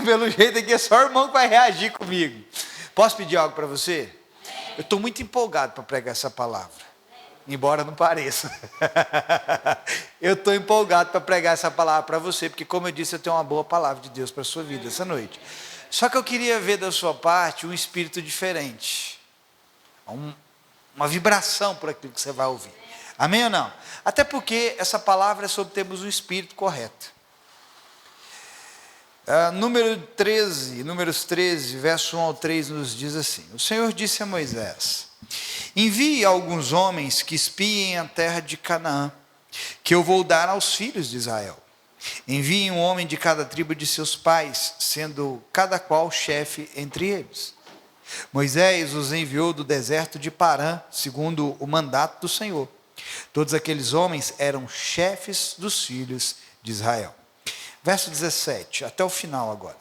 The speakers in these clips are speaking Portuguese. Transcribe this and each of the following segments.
Pelo jeito aqui é só o irmão que vai reagir comigo. Posso pedir algo para você? Eu estou muito empolgado para pregar essa palavra, embora não pareça. Eu estou empolgado para pregar essa palavra para você, porque como eu disse, eu tenho uma boa palavra de Deus para a sua vida essa noite. Só que eu queria ver da sua parte um espírito diferente, uma vibração por aquilo que você vai ouvir. Amém ou não? Até porque essa palavra é sobre termos um espírito correto. Números 13, verso 1 ao 3 nos diz assim: o Senhor disse a Moisés: envie alguns homens que espiem a terra de Canaã, que eu vou dar aos filhos de Israel. Enviem um homem de cada tribo de seus pais, sendo cada qual chefe entre eles. Moisés os enviou do deserto de Parã, segundo o mandato do Senhor. Todos aqueles homens eram chefes dos filhos de Israel. Verso 17, até o final agora.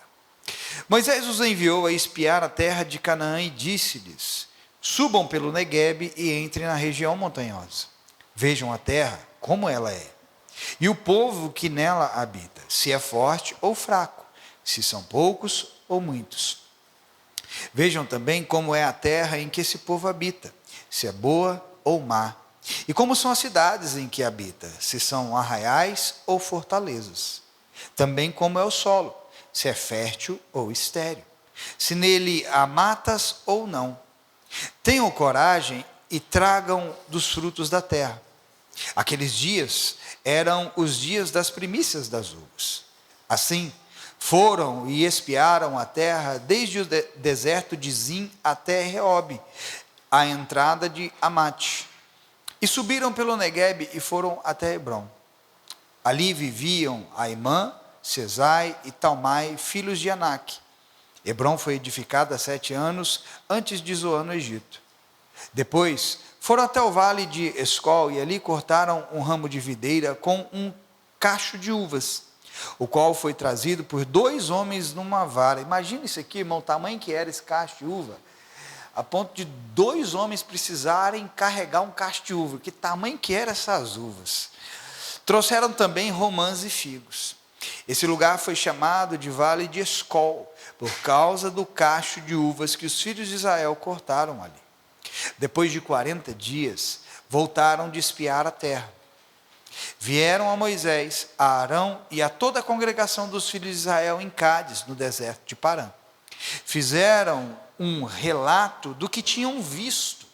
Moisés os enviou a espiar a terra de Canaã e disse-lhes: subam pelo Neguebe e entrem na região montanhosa. Vejam a terra, como ela é, e o povo que nela habita, se é forte ou fraco, se são poucos ou muitos. Vejam também como é a terra em que esse povo habita, se é boa ou má, e como são as cidades em que habita, se são arraiais ou fortalezas. Também como é o solo, se é fértil ou estéril, se nele há matas ou não. Tenham coragem e tragam dos frutos da terra. Aqueles dias eram os dias das primícias das uvas. Assim, foram e espiaram a terra desde o deserto de Zim até Reobe, a entrada de Amate. E subiram pelo Neguebe e foram até Hebrom. Ali viviam Aimã, Sesai e Talmai, filhos de Anak. Hebrom foi edificada há 7 anos antes de Zoan no Egito. Depois foram até o vale de Escol e ali cortaram um ramo de videira com um cacho de uvas, o qual foi trazido por 2 homens numa vara. Imagina isso aqui, irmão, o tamanho que era esse cacho de uva, a ponto de 2 homens precisarem carregar um cacho de uva. Que tamanho que eram essas uvas? Trouxeram também romãs e figos. Esse lugar foi chamado de Vale de Escol, por causa do cacho de uvas que os filhos de Israel cortaram ali. Depois de 40 dias, voltaram de espiar a terra. Vieram a Moisés, a Arão e a toda a congregação dos filhos de Israel em Cádiz, no deserto de Parã. Fizeram um relato do que tinham visto.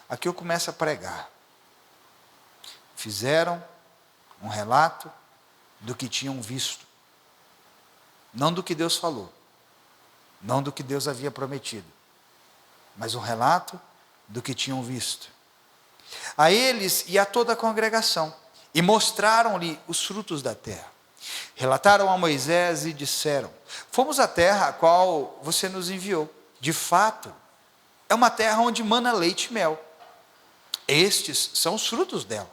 Aqui eu começo a pregar. Fizeram um relato do que tinham visto, não do que Deus falou, não do que Deus havia prometido, mas um relato do que tinham visto. A eles e a toda a congregação, e mostraram-lhe os frutos da terra. Relataram a Moisés e disseram: fomos à terra a qual você nos enviou. De fato, é uma terra onde mana leite e mel. Estes são os frutos dela.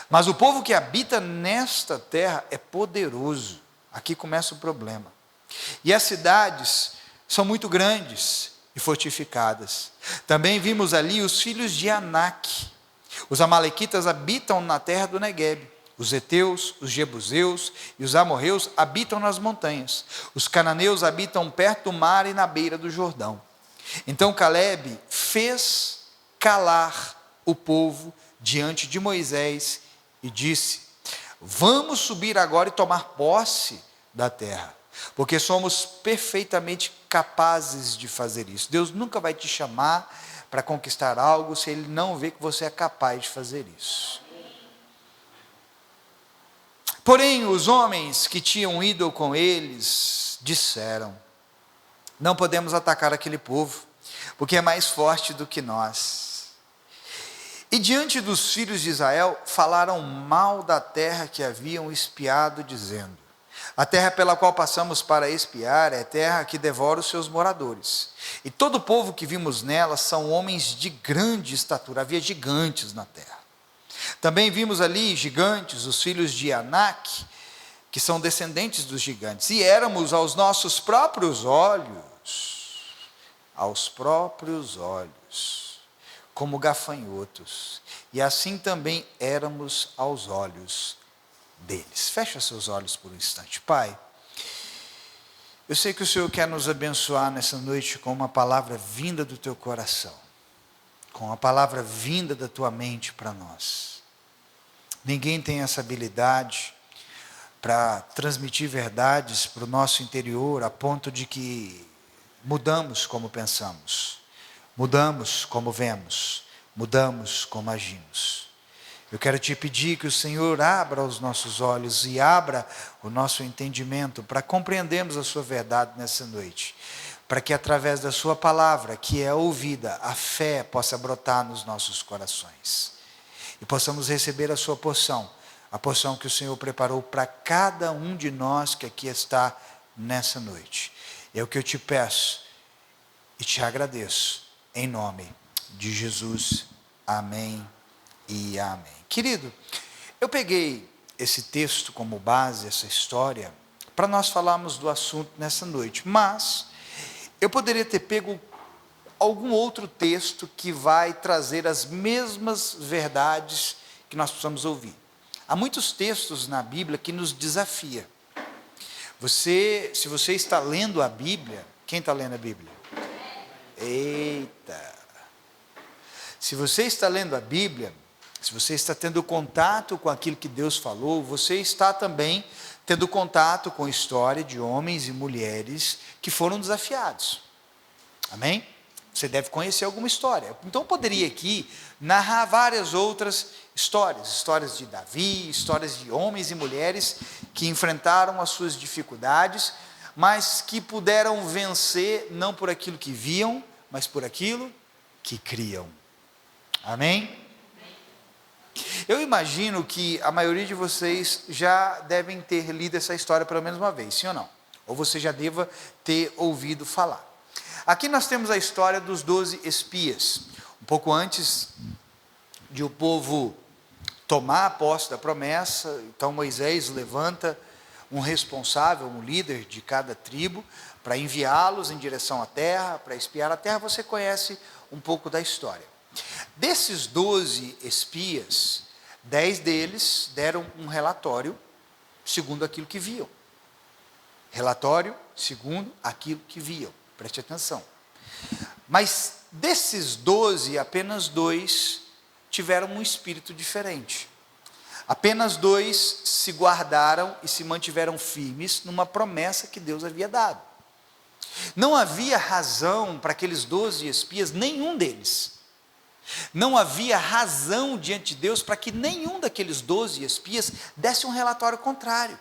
Mas o povo que habita nesta terra é poderoso. Aqui começa o problema. E as cidades são muito grandes e fortificadas. Também vimos ali os filhos de Anak. Os amalequitas habitam na terra do Neguebe. Os heteus, os jebuseus e os amorreus habitam nas montanhas. Os cananeus habitam perto do mar e na beira do Jordão. Então Calebe fez calar o povo diante de Moisés e disse: vamos subir agora e tomar posse da terra, porque somos perfeitamente capazes de fazer isso. Deus nunca vai te chamar para conquistar algo se Ele não vê que você é capaz de fazer isso. Porém, os homens que tinham ido com eles disseram: não podemos atacar aquele povo, porque é mais forte do que nós. E diante dos filhos de Israel, falaram mal da terra que haviam espiado, dizendo: a terra pela qual passamos para espiar é terra que devora os seus moradores. E todo o povo que vimos nela são homens de grande estatura. Havia gigantes na terra. Também vimos ali gigantes, os filhos de Anak, que são descendentes dos gigantes. E éramos aos nossos próprios olhos, como gafanhotos, e assim também éramos aos olhos deles. Fecha seus olhos por um instante. Pai, Eu sei que o Senhor quer nos abençoar nessa noite com uma palavra vinda do teu coração, com uma palavra vinda da tua mente para nós. Ninguém tem essa habilidade para transmitir verdades para o nosso interior, a ponto de que mudamos como pensamos, mudamos como vemos, mudamos como agimos. Eu quero te pedir que o Senhor abra os nossos olhos e abra o nosso entendimento para compreendermos a sua verdade nessa noite, para que através da sua palavra, que é ouvida, a fé possa brotar nos nossos corações e possamos receber a sua porção, a porção que o Senhor preparou para cada um de nós que aqui está nessa noite. É o que eu te peço e te agradeço, em nome de Jesus. Amém e amém. Querido, eu peguei esse texto como base, essa história, para nós falarmos do assunto nessa noite, mas eu poderia ter pego algum outro texto que vai trazer as mesmas verdades que nós precisamos ouvir. Há muitos textos na Bíblia que nos desafiam. Se você está lendo a Bíblia, quem está lendo a Bíblia? Eita! Se você está lendo a Bíblia, se você está tendo contato com aquilo que Deus falou, você está também tendo contato com a história de homens e mulheres que foram desafiados. Amém? Você deve conhecer alguma história. Então eu poderia aqui narrar várias outras histórias de Davi, histórias de homens e mulheres que enfrentaram as suas dificuldades, mas que puderam vencer não por aquilo que viam, mas por aquilo que criam. Amém? Eu imagino que a maioria de vocês já devem ter lido essa história pelo menos uma vez, sim ou não? Ou você já deva ter ouvido falar. Aqui nós temos a história dos 12 espias. Um pouco antes de o povo tomar a posse da promessa, então Moisés levanta um responsável, um líder de cada tribo, para enviá-los em direção à terra, para espiar a terra. Você conhece um pouco da história. Desses 12 espias, 10 deles deram um relatório segundo aquilo que viam. Relatório segundo aquilo que viam. Preste atenção. Mas desses 12, apenas 2 tiveram um espírito diferente. Apenas 2 se guardaram e se mantiveram firmes numa promessa que Deus havia dado. Não havia razão para aqueles 12 espias, nenhum deles. Não havia razão diante de Deus para que nenhum daqueles 12 espias desse um relatório contrário.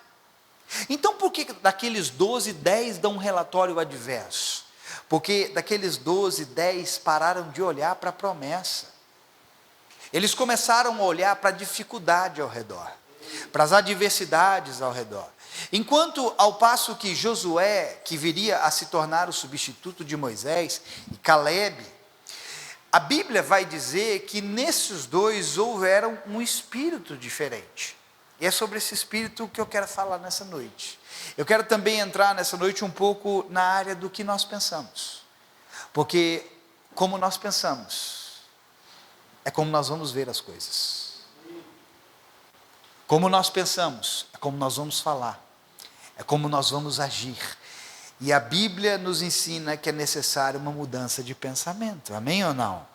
Então por que daqueles 12, 10 dão um relatório adverso? Porque daqueles 12, 10 pararam de olhar para a promessa. Eles começaram a olhar para a dificuldade ao redor, para as adversidades ao redor. Enquanto ao passo que Josué, que viria a se tornar o substituto de Moisés, e Caleb, a Bíblia vai dizer que nesses dois houveram um espírito diferente. E é sobre esse espírito que eu quero falar nessa noite. Eu quero também entrar nessa noite um pouco na área do que nós pensamos. Porque como nós pensamos, é como nós vamos ver as coisas. Como nós pensamos, é como nós vamos falar. É como nós vamos agir. E a Bíblia nos ensina que é necessária uma mudança de pensamento. Amém ou não?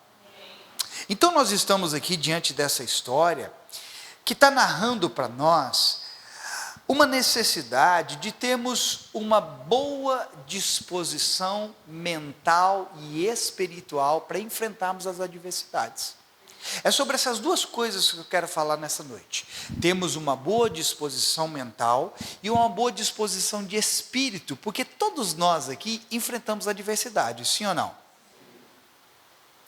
Então nós estamos aqui diante dessa história que está narrando para nós uma necessidade de termos uma boa disposição mental e espiritual para enfrentarmos as adversidades. É sobre essas duas coisas que eu quero falar nessa noite. Temos uma boa disposição mental e uma boa disposição de espírito, porque todos nós aqui enfrentamos adversidades, sim ou não?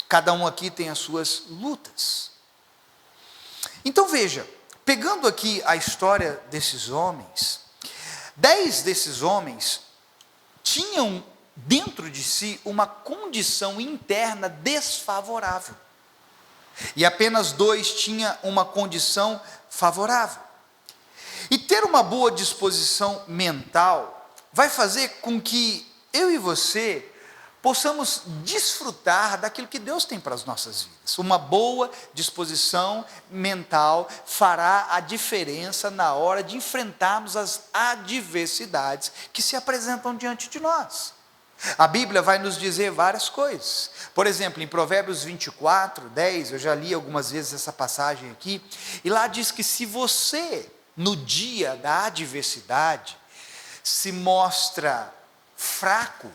Cada um aqui tem as suas lutas. Então veja, pegando aqui a história desses homens, 10 desses homens tinham dentro de si uma condição interna desfavorável. E apenas 2 tinham uma condição favorável. E ter uma boa disposição mental vai fazer com que eu e você possamos desfrutar daquilo que Deus tem para as nossas vidas. Uma boa disposição mental fará a diferença na hora de enfrentarmos as adversidades que se apresentam diante de nós. A Bíblia vai nos dizer várias coisas. Por exemplo, em Provérbios 24, 10, eu já li algumas vezes essa passagem aqui, e lá diz que se você, no dia da adversidade, se mostra fraco,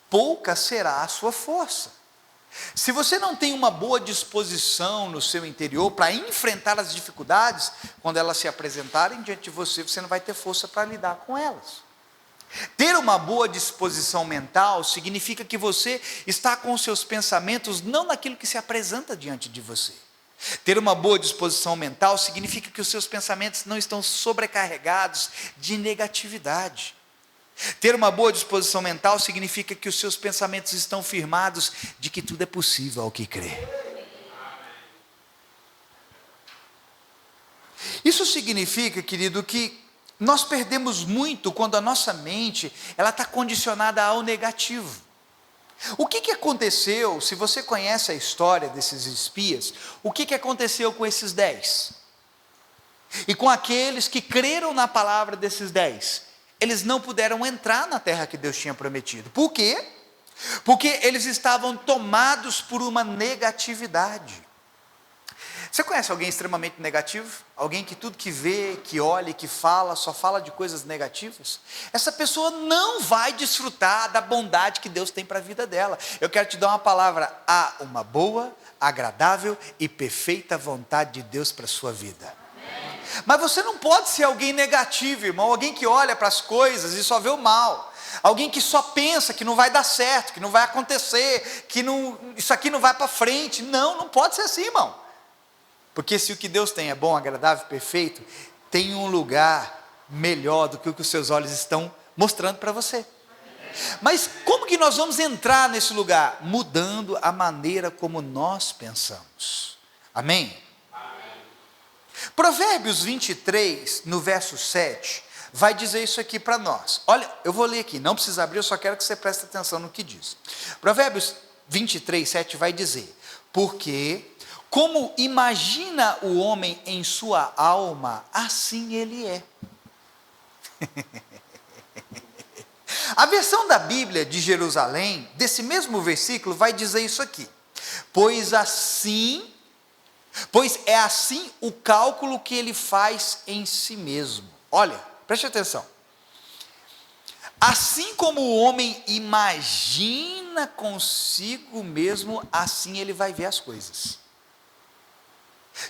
pouca será a sua força. Se você não tem uma boa disposição no seu interior para enfrentar as dificuldades, quando elas se apresentarem diante de você, você não vai ter força para lidar com elas. Ter uma boa disposição mental significa que você está com os seus pensamentos não naquilo que se apresenta diante de você. Ter uma boa disposição mental significa que os seus pensamentos não estão sobrecarregados de negatividade. Ter uma boa disposição mental significa que os seus pensamentos estão firmados de que tudo é possível ao que crê. Isso significa, querido, que nós perdemos muito quando a nossa mente ela está condicionada ao negativo. O que aconteceu, se você conhece a história desses espias, o que aconteceu com esses 10? E com aqueles que creram na palavra desses 10? Eles não puderam entrar na terra que Deus tinha prometido. Por quê? Porque eles estavam tomados por uma negatividade. Você conhece alguém extremamente negativo? Alguém que tudo que vê, que olha, que fala, só fala de coisas negativas? Essa pessoa não vai desfrutar da bondade que Deus tem para a vida dela. Eu quero te dar uma palavra: há uma boa, agradável e perfeita vontade de Deus para a sua vida. Mas você não pode ser alguém negativo, irmão, alguém que olha para as coisas e só vê o mal. Alguém que só pensa que não vai dar certo, que não vai acontecer, que não, isso aqui não vai para frente. Não pode ser assim, irmão. Porque se o que Deus tem é bom, agradável, perfeito, tem um lugar melhor do que o que os seus olhos estão mostrando para você. Mas como que nós vamos entrar nesse lugar? Mudando a maneira como nós pensamos. Amém? Provérbios 23, no verso 7, vai dizer isso aqui para nós. Olha, eu vou ler aqui, não precisa abrir, eu só quero que você preste atenção no que diz. Provérbios 23, 7 vai dizer: porque como imagina o homem em sua alma, assim ele é. A versão da Bíblia de Jerusalém, desse mesmo versículo, vai dizer isso aqui: pois é assim o cálculo que ele faz em si mesmo. Olha, preste atenção. Assim como o homem imagina consigo mesmo, assim ele vai ver as coisas.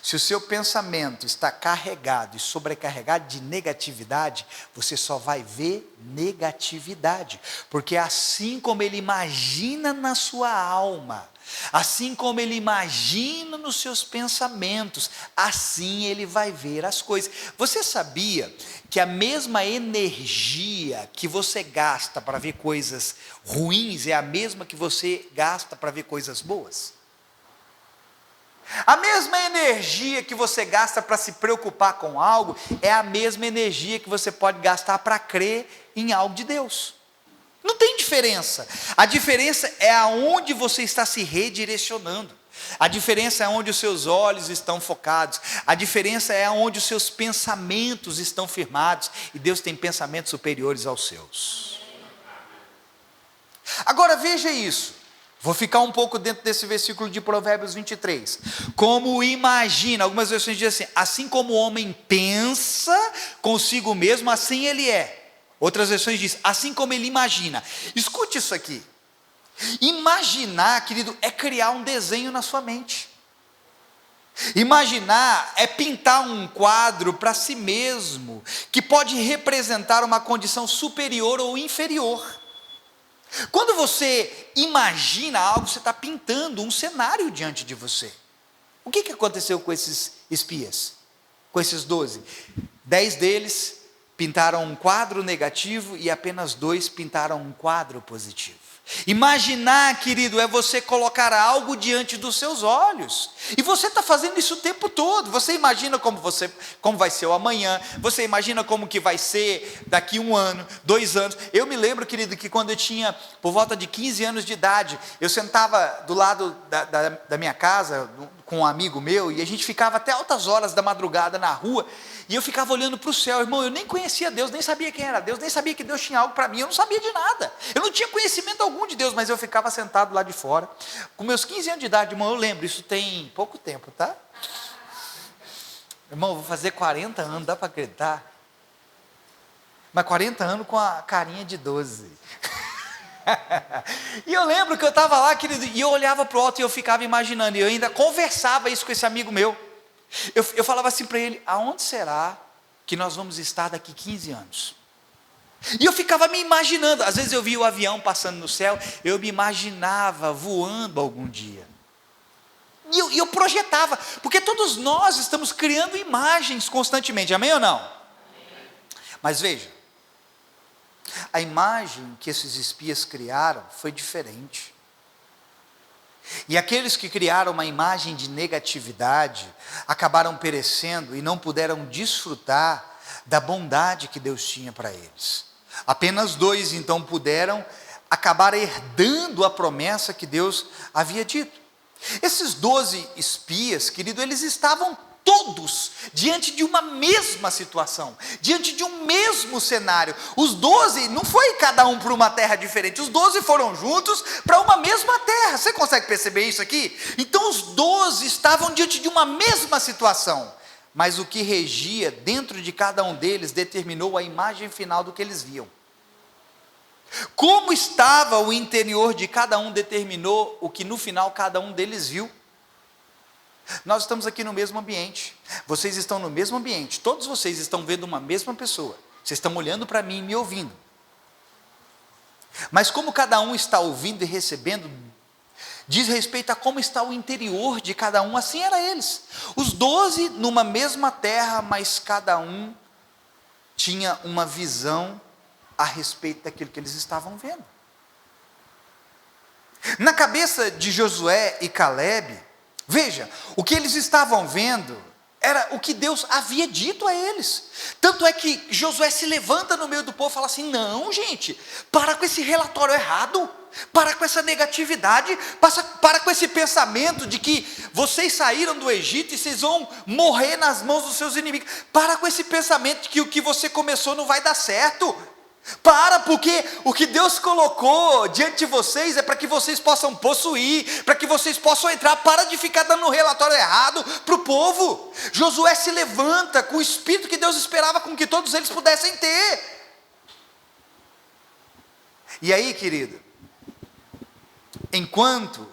Se o seu pensamento está carregado e sobrecarregado de negatividade, você só vai ver negatividade, porque assim como ele imagina na sua alma, assim como ele imagina nos seus pensamentos, assim ele vai ver as coisas. Você sabia que a mesma energia que você gasta para ver coisas ruins é a mesma que você gasta para ver coisas boas? A mesma energia que você gasta para se preocupar com algo é a mesma energia que você pode gastar para crer em algo de Deus. Não tem diferença. A diferença é aonde você está se redirecionando. A diferença é onde os seus olhos estão focados. A diferença é onde os seus pensamentos estão firmados. E Deus tem pensamentos superiores aos seus. Agora veja isso. Vou ficar um pouco dentro desse versículo de Provérbios 23. Como imagina, algumas versões dizem assim como o homem pensa consigo mesmo, assim ele é. Outras versões dizem, assim como ele imagina. Escute isso aqui. Imaginar, querido, é criar um desenho na sua mente. Imaginar é pintar um quadro para si mesmo, que pode representar uma condição superior ou inferior. Quando você imagina algo, você está pintando um cenário diante de você. O que aconteceu com esses espias? Com esses 12? 10 deles pintaram um quadro negativo e apenas 2 pintaram um quadro positivo. Imaginar, querido, é você colocar algo diante dos seus olhos, e você está fazendo isso o tempo todo. Você imagina como vai ser o amanhã, você imagina como que vai ser daqui 1 ano, 2 anos. Eu me lembro, querido, que quando eu tinha por volta de 15 anos de idade, eu sentava do lado da minha casa, com um amigo meu, e a gente ficava até altas horas da madrugada na rua, e eu ficava olhando para o céu. Irmão, eu nem conhecia Deus, nem sabia quem era Deus, nem sabia que Deus tinha algo para mim, eu não sabia de nada, eu não tinha conhecimento algum de Deus, mas eu ficava sentado lá de fora, com meus 15 anos de idade, irmão. Eu lembro, isso tem pouco tempo, tá? Irmão, eu vou fazer 40 anos, dá para acreditar? Mas 40 anos com a carinha de 12. E eu lembro que eu estava lá, querido, e eu olhava para o alto e eu ficava imaginando, e eu ainda conversava isso com esse amigo meu. Eu falava assim para ele: aonde será que nós vamos estar daqui 15 anos? E eu ficava me imaginando. Às vezes eu via o avião passando no céu, eu me imaginava voando algum dia. E eu projetava, porque todos nós estamos criando imagens constantemente, amém ou não? Amém. Mas veja, a imagem que esses espias criaram foi diferente. E aqueles que criaram uma imagem de negatividade acabaram perecendo e não puderam desfrutar da bondade que Deus tinha para eles. Apenas 2 então puderam acabar herdando a promessa que Deus havia dito. Esses 12 espias, querido, eles estavam todos diante de uma mesma situação, diante de um mesmo cenário. Os 12, não foi cada um para uma terra diferente, os 12 foram juntos para uma mesma terra. Você consegue perceber isso aqui? Então os 12 estavam diante de uma mesma situação, mas o que regia dentro de cada um deles determinou a imagem final do que eles viam. Como estava o interior de cada um determinou o que no final cada um deles viu. Nós estamos aqui no mesmo ambiente, vocês estão no mesmo ambiente, todos vocês estão vendo uma mesma pessoa, vocês estão olhando para mim e me ouvindo, mas como cada um está ouvindo e recebendo, diz respeito a como está o interior de cada um. Assim era eles, os 12 numa mesma terra, mas cada um tinha uma visão a respeito daquilo que eles estavam vendo. Na cabeça de Josué e Calebe, veja, o que eles estavam vendo era o que Deus havia dito a eles. Tanto é que Josué se levanta no meio do povo e fala assim: não, gente, para com esse relatório errado, para com essa negatividade, para com esse pensamento de que vocês saíram do Egito e vocês vão morrer nas mãos dos seus inimigos. Para com esse pensamento de que o que você começou não vai dar certo. Porque o que Deus colocou diante de vocês é para que vocês possam possuir, para que vocês possam entrar. Para de ficar dando um relatório errado para o povo. Josué se levanta com o espírito que Deus esperava com que todos eles pudessem ter. E aí, querido, enquanto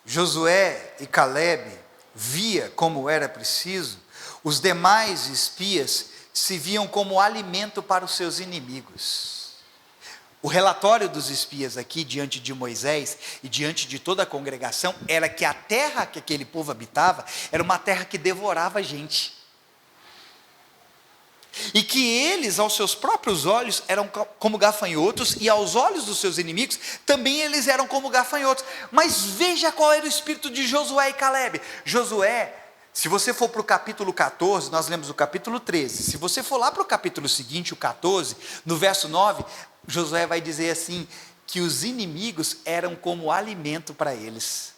Josué e Calebe via como era preciso, os demais espias se viam como alimento para os seus inimigos. O relatório dos espias aqui, diante de Moisés e diante de toda a congregação, era que a terra que aquele povo habitava, era uma terra que devorava a gente. E que eles, aos seus próprios olhos, eram como gafanhotos, e aos olhos dos seus inimigos, também eles eram como gafanhotos. Mas veja qual era o espírito de Josué e Calebe. Josué, se você for para o capítulo 14, nós lemos o capítulo 13, se você for lá para o capítulo seguinte, o 14, no verso 9, Josué vai dizer assim, que os inimigos eram como alimento para eles.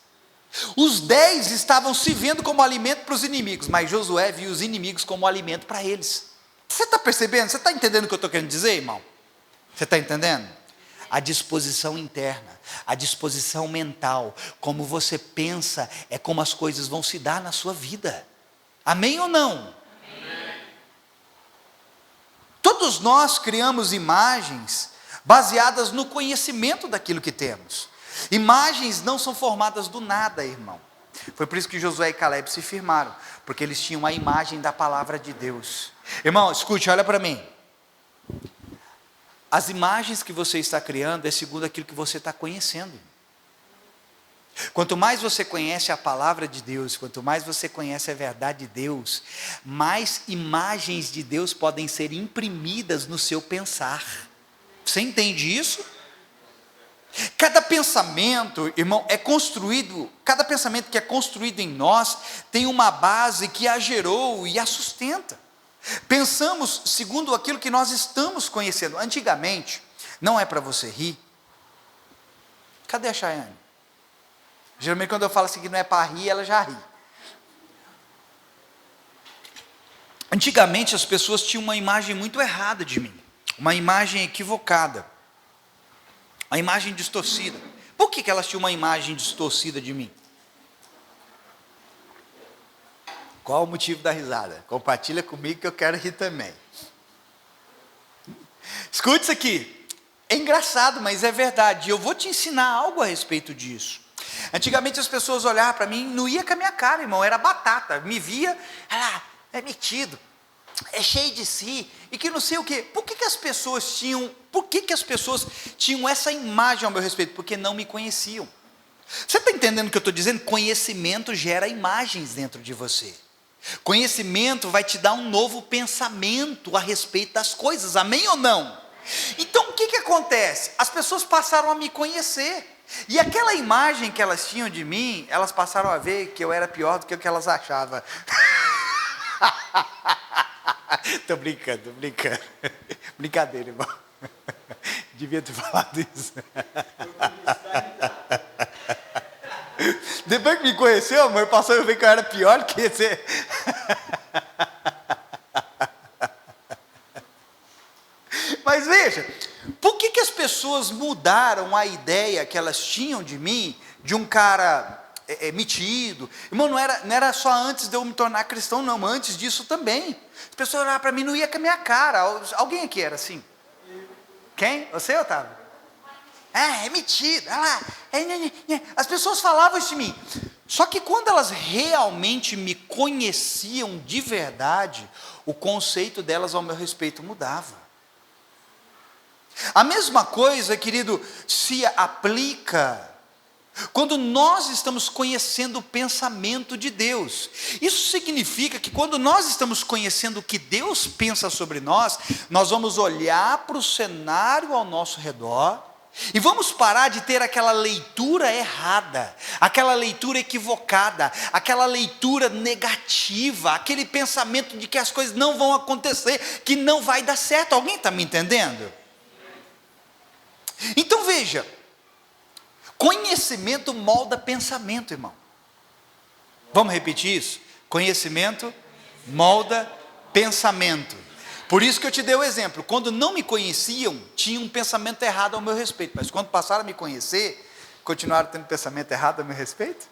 Os 10 estavam se vendo como alimento para os inimigos, mas Josué viu os inimigos como alimento para eles. Você está percebendo? Você está entendendo o que eu estou querendo dizer, irmão? Você está entendendo? A disposição interna, a disposição mental, como você pensa, é como as coisas vão se dar na sua vida. Amém ou não? Amém. Todos nós criamos imagens baseadas no conhecimento daquilo que temos. Imagens não são formadas do nada, irmão. Foi por isso que Josué e Calebe se firmaram, porque eles tinham a imagem da palavra de Deus. Irmão, escute, olha para mim. As imagens que você está criando é segundo aquilo que você está conhecendo. Quanto mais você conhece a palavra de Deus, quanto mais você conhece a verdade de Deus, mais imagens de Deus podem ser imprimidas no seu pensar. Você entende isso? Cada pensamento, irmão, é construído, cada pensamento que é construído em nós tem uma base que a gerou e a sustenta. Pensamos segundo aquilo que nós estamos conhecendo. Antigamente, não é para você rir. Cadê a Chayane? Geralmente quando eu falo assim que não é para rir, ela já ri. Antigamente as pessoas tinham uma imagem muito errada de mim, uma imagem equivocada, uma imagem distorcida. Por que elas tinham uma imagem distorcida de mim? Qual o motivo da risada? Compartilha comigo que eu quero rir também. Escute isso aqui. É engraçado, mas é verdade. Eu vou te ensinar algo a respeito disso. Antigamente as pessoas olhavam para mim, não ia com a minha cara, irmão, era batata. Me via, é metido, é cheio de si, e que não sei o quê. Por que as pessoas tinham essa imagem ao meu respeito? Porque não me conheciam. Você está entendendo o que eu estou dizendo? Conhecimento gera imagens dentro de você. Conhecimento vai te dar um novo pensamento a respeito das coisas, amém ou não? Então o que acontece? As pessoas passaram a me conhecer, e aquela imagem que elas tinham de mim, elas passaram a ver que eu era pior do que o que elas achavam. Estou brincando. Brincadeira, irmão. Devia ter falado isso. Depois que me conheceu, amor, passou a ver que eu era pior que você. Mas veja, por que as pessoas mudaram a ideia que elas tinham de mim, de um cara metido? Irmão, não era só antes de eu me tornar cristão, não, antes disso também. As pessoas olhavam para mim, não ia com a minha cara. Alguém aqui era assim? Quem? Você, Otávio? É metido, olha lá. As pessoas falavam isso de mim. Só que quando elas realmente me conheciam de verdade, o conceito delas ao meu respeito mudava. A mesma coisa, querido, se aplica quando nós estamos conhecendo o pensamento de Deus. Isso significa que quando nós estamos conhecendo o que Deus pensa sobre nós, nós vamos olhar para o cenário ao nosso redor e vamos parar de ter aquela leitura errada, aquela leitura equivocada, aquela leitura negativa, aquele pensamento de que as coisas não vão acontecer, que não vai dar certo. Alguém está me entendendo? Então veja, conhecimento molda pensamento, irmão. Vamos repetir isso? Conhecimento molda pensamento. Por isso que eu te dei o exemplo. Quando não me conheciam, tinha um pensamento errado ao meu respeito. Mas quando passaram a me conhecer, continuaram tendo pensamento errado ao meu respeito?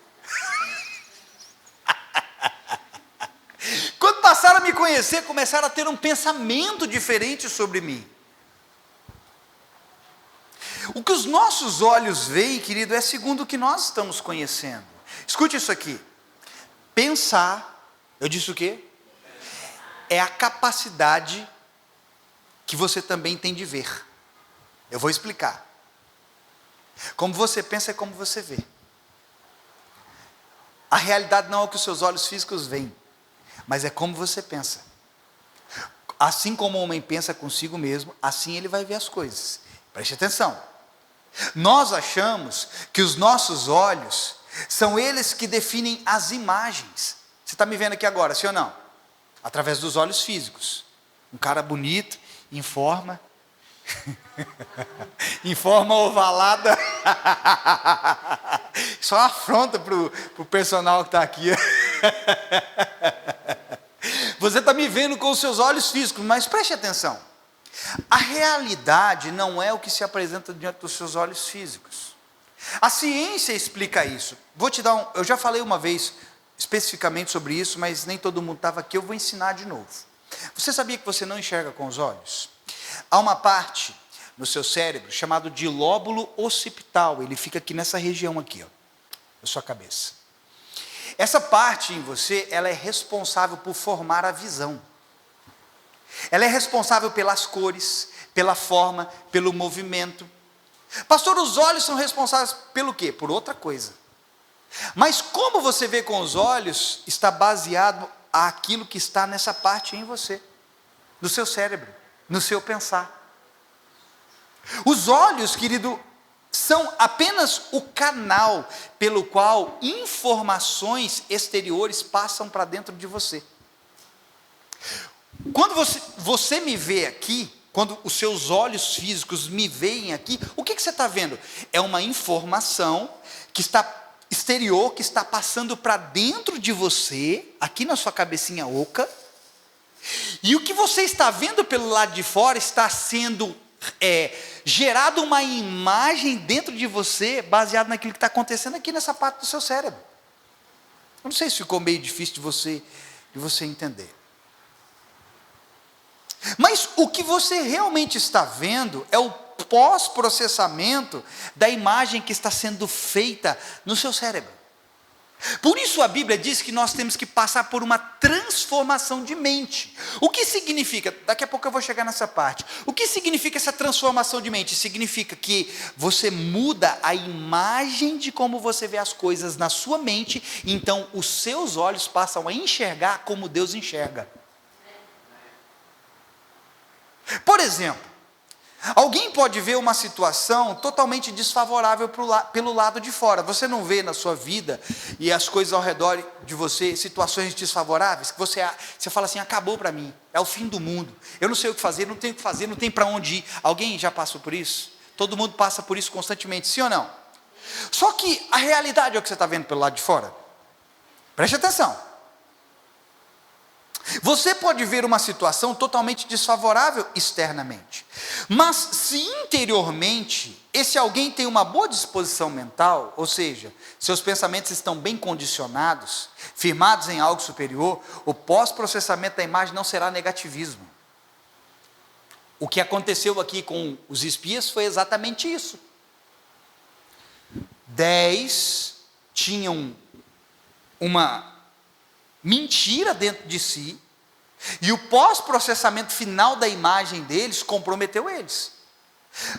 Quando passaram a me conhecer, começaram a ter um pensamento diferente sobre mim. O que os nossos olhos veem, querido, é segundo o que nós estamos conhecendo. Escute isso aqui. Pensar, eu disse o quê? É a capacidade que você também tem de ver. Eu vou explicar. Como você pensa é como você vê. A realidade não é o que os seus olhos físicos veem, mas é como você pensa. Assim como o homem pensa consigo mesmo, assim ele vai ver as coisas. Preste atenção. Nós achamos que os nossos olhos são eles que definem as imagens. Você está me vendo aqui agora, sim ou não? Através dos olhos físicos. Um cara bonito, em forma ovalada. Só uma afronta para o personal que está aqui. Você está me vendo com os seus olhos físicos, mas preste atenção. A realidade não é o que se apresenta diante dos seus olhos físicos. A ciência explica isso. Eu já falei uma vez especificamente sobre isso, mas nem todo mundo estava aqui, eu vou ensinar de novo. Você sabia que você não enxerga com os olhos? Há uma parte no seu cérebro chamado de lóbulo occipital, ele fica aqui nessa região aqui, ó, da sua cabeça. Essa parte em você, ela é responsável por formar a visão. Ela é responsável pelas cores, pela forma, pelo movimento. Pastor, os olhos são responsáveis pelo quê? Por outra coisa. Mas como você vê com os olhos, está baseado aquilo que está nessa parte em você, no seu cérebro, no seu pensar. Os olhos, querido, são apenas o canal pelo qual informações exteriores passam para dentro de você. Quando você me vê aqui, quando os seus olhos físicos me veem aqui, o que você está vendo? É uma informação que está exterior, que está passando para dentro de você, aqui na sua cabecinha oca, e o que você está vendo pelo lado de fora está sendo gerado uma imagem dentro de você, baseado naquilo que está acontecendo aqui nessa parte do seu cérebro. Eu não sei se ficou meio difícil de você entender. Mas o que você realmente está vendo é o pós-processamento da imagem que está sendo feita no seu cérebro. Por isso a Bíblia diz que nós temos que passar por uma transformação de mente. O que significa? Daqui a pouco eu vou chegar nessa parte. O que significa essa transformação de mente? Significa que você muda a imagem de como você vê as coisas na sua mente, então os seus olhos passam a enxergar como Deus enxerga. Por exemplo, alguém pode ver uma situação totalmente desfavorável pelo lado de fora. Você não vê na sua vida e as coisas ao redor de você, situações desfavoráveis, que você fala assim, acabou para mim, é o fim do mundo, eu não sei o que fazer, não tenho o que fazer, não tem para onde ir. Alguém já passou por isso? Todo mundo passa por isso constantemente, sim ou não? Só que a realidade é o que você está vendo pelo lado de fora. Preste atenção. Você pode ver uma situação totalmente desfavorável externamente, mas se interiormente esse alguém tem uma boa disposição mental, ou seja, seus pensamentos estão bem condicionados, firmados em algo superior, o pós-processamento da imagem não será negativismo. O que aconteceu aqui com os espias foi exatamente isso. 10 tinham uma mentira dentro de si, e o pós-processamento final da imagem deles comprometeu eles.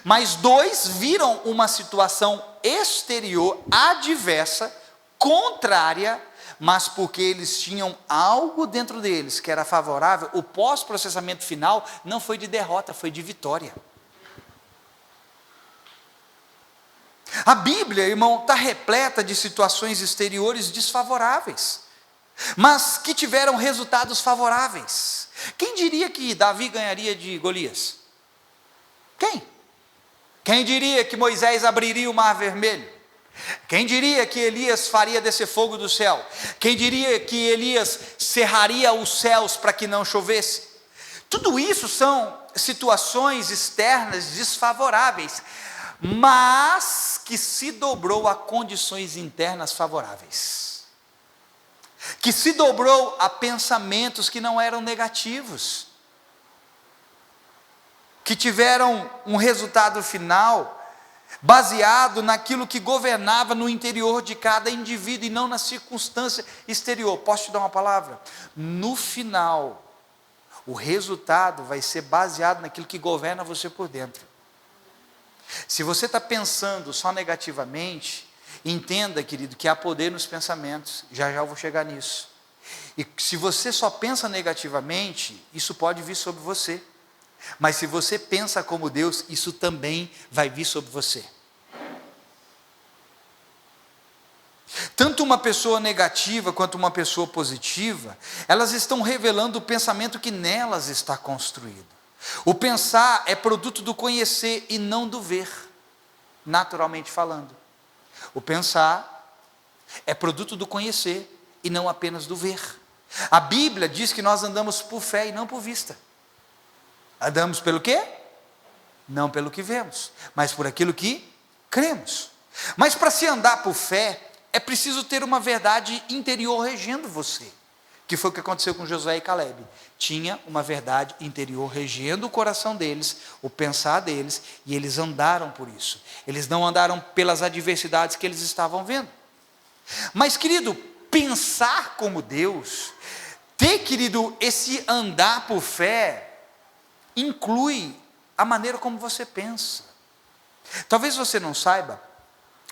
Mas 2 viram uma situação exterior, adversa, contrária, mas porque eles tinham algo dentro deles que era favorável, o pós-processamento final não foi de derrota, foi de vitória. A Bíblia, irmão, está repleta de situações exteriores desfavoráveis, mas que tiveram resultados favoráveis. Quem diria que Davi ganharia de Golias? Quem diria que Moisés abriria o mar vermelho? Quem diria que Elias faria descer fogo do céu? Quem diria que Elias cerraria os céus para que não chovesse? Tudo isso são situações externas desfavoráveis, mas que se dobrou a condições internas favoráveis, que se dobrou a pensamentos que não eram negativos, que tiveram um resultado final baseado naquilo que governava no interior de cada indivíduo e não na circunstância exterior. Posso te dar uma palavra? No final, o resultado vai ser baseado naquilo que governa você por dentro. Se você está pensando só negativamente, entenda, querido, que há poder nos pensamentos. Já já eu vou chegar nisso. E se você só pensa negativamente, isso pode vir sobre você. Mas se você pensa como Deus, isso também vai vir sobre você. Tanto uma pessoa negativa quanto uma pessoa positiva, elas estão revelando o pensamento que nelas está construído. O pensar é produto do conhecer e não do ver, naturalmente falando. O pensar é produto do conhecer e não apenas do ver. A Bíblia diz que nós andamos por fé e não por vista. Andamos pelo quê? Não pelo que vemos, mas por aquilo que cremos. Mas para se andar por fé, é preciso ter uma verdade interior regendo você, que foi o que aconteceu com Josué e Caleb. Tinha uma verdade interior regendo o coração deles, o pensar deles, e eles andaram por isso. Eles não andaram pelas adversidades que eles estavam vendo. Mas, querido, pensar como Deus, ter, querido, esse andar por fé, inclui a maneira como você pensa. Talvez você não saiba,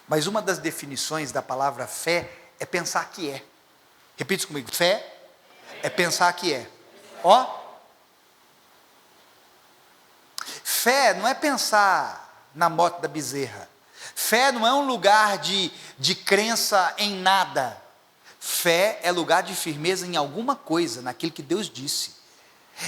mas uma das definições da palavra fé é pensar que é. Repita comigo: fé é pensar que é. Ó, fé não é pensar na moto da Bezerra. Fé não é um lugar de crença em nada. Fé é lugar de firmeza em alguma coisa, naquilo que Deus disse.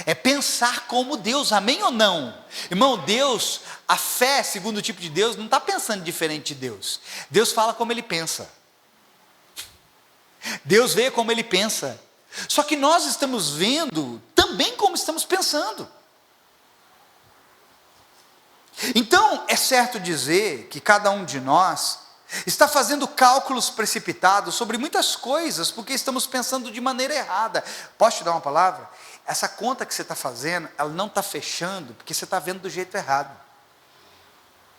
É pensar como Deus, amém ou não? Irmão, Deus, a fé, segundo o tipo de Deus, não está pensando diferente de Deus. Deus fala como Ele pensa. Deus vê como Ele pensa. Só que nós estamos vendo também como estamos pensando. Então, é certo dizer que cada um de nós está fazendo cálculos precipitados sobre muitas coisas, porque estamos pensando de maneira errada. Posso te dar uma palavra? Essa conta que você está fazendo, ela não está fechando, porque você está vendo do jeito errado.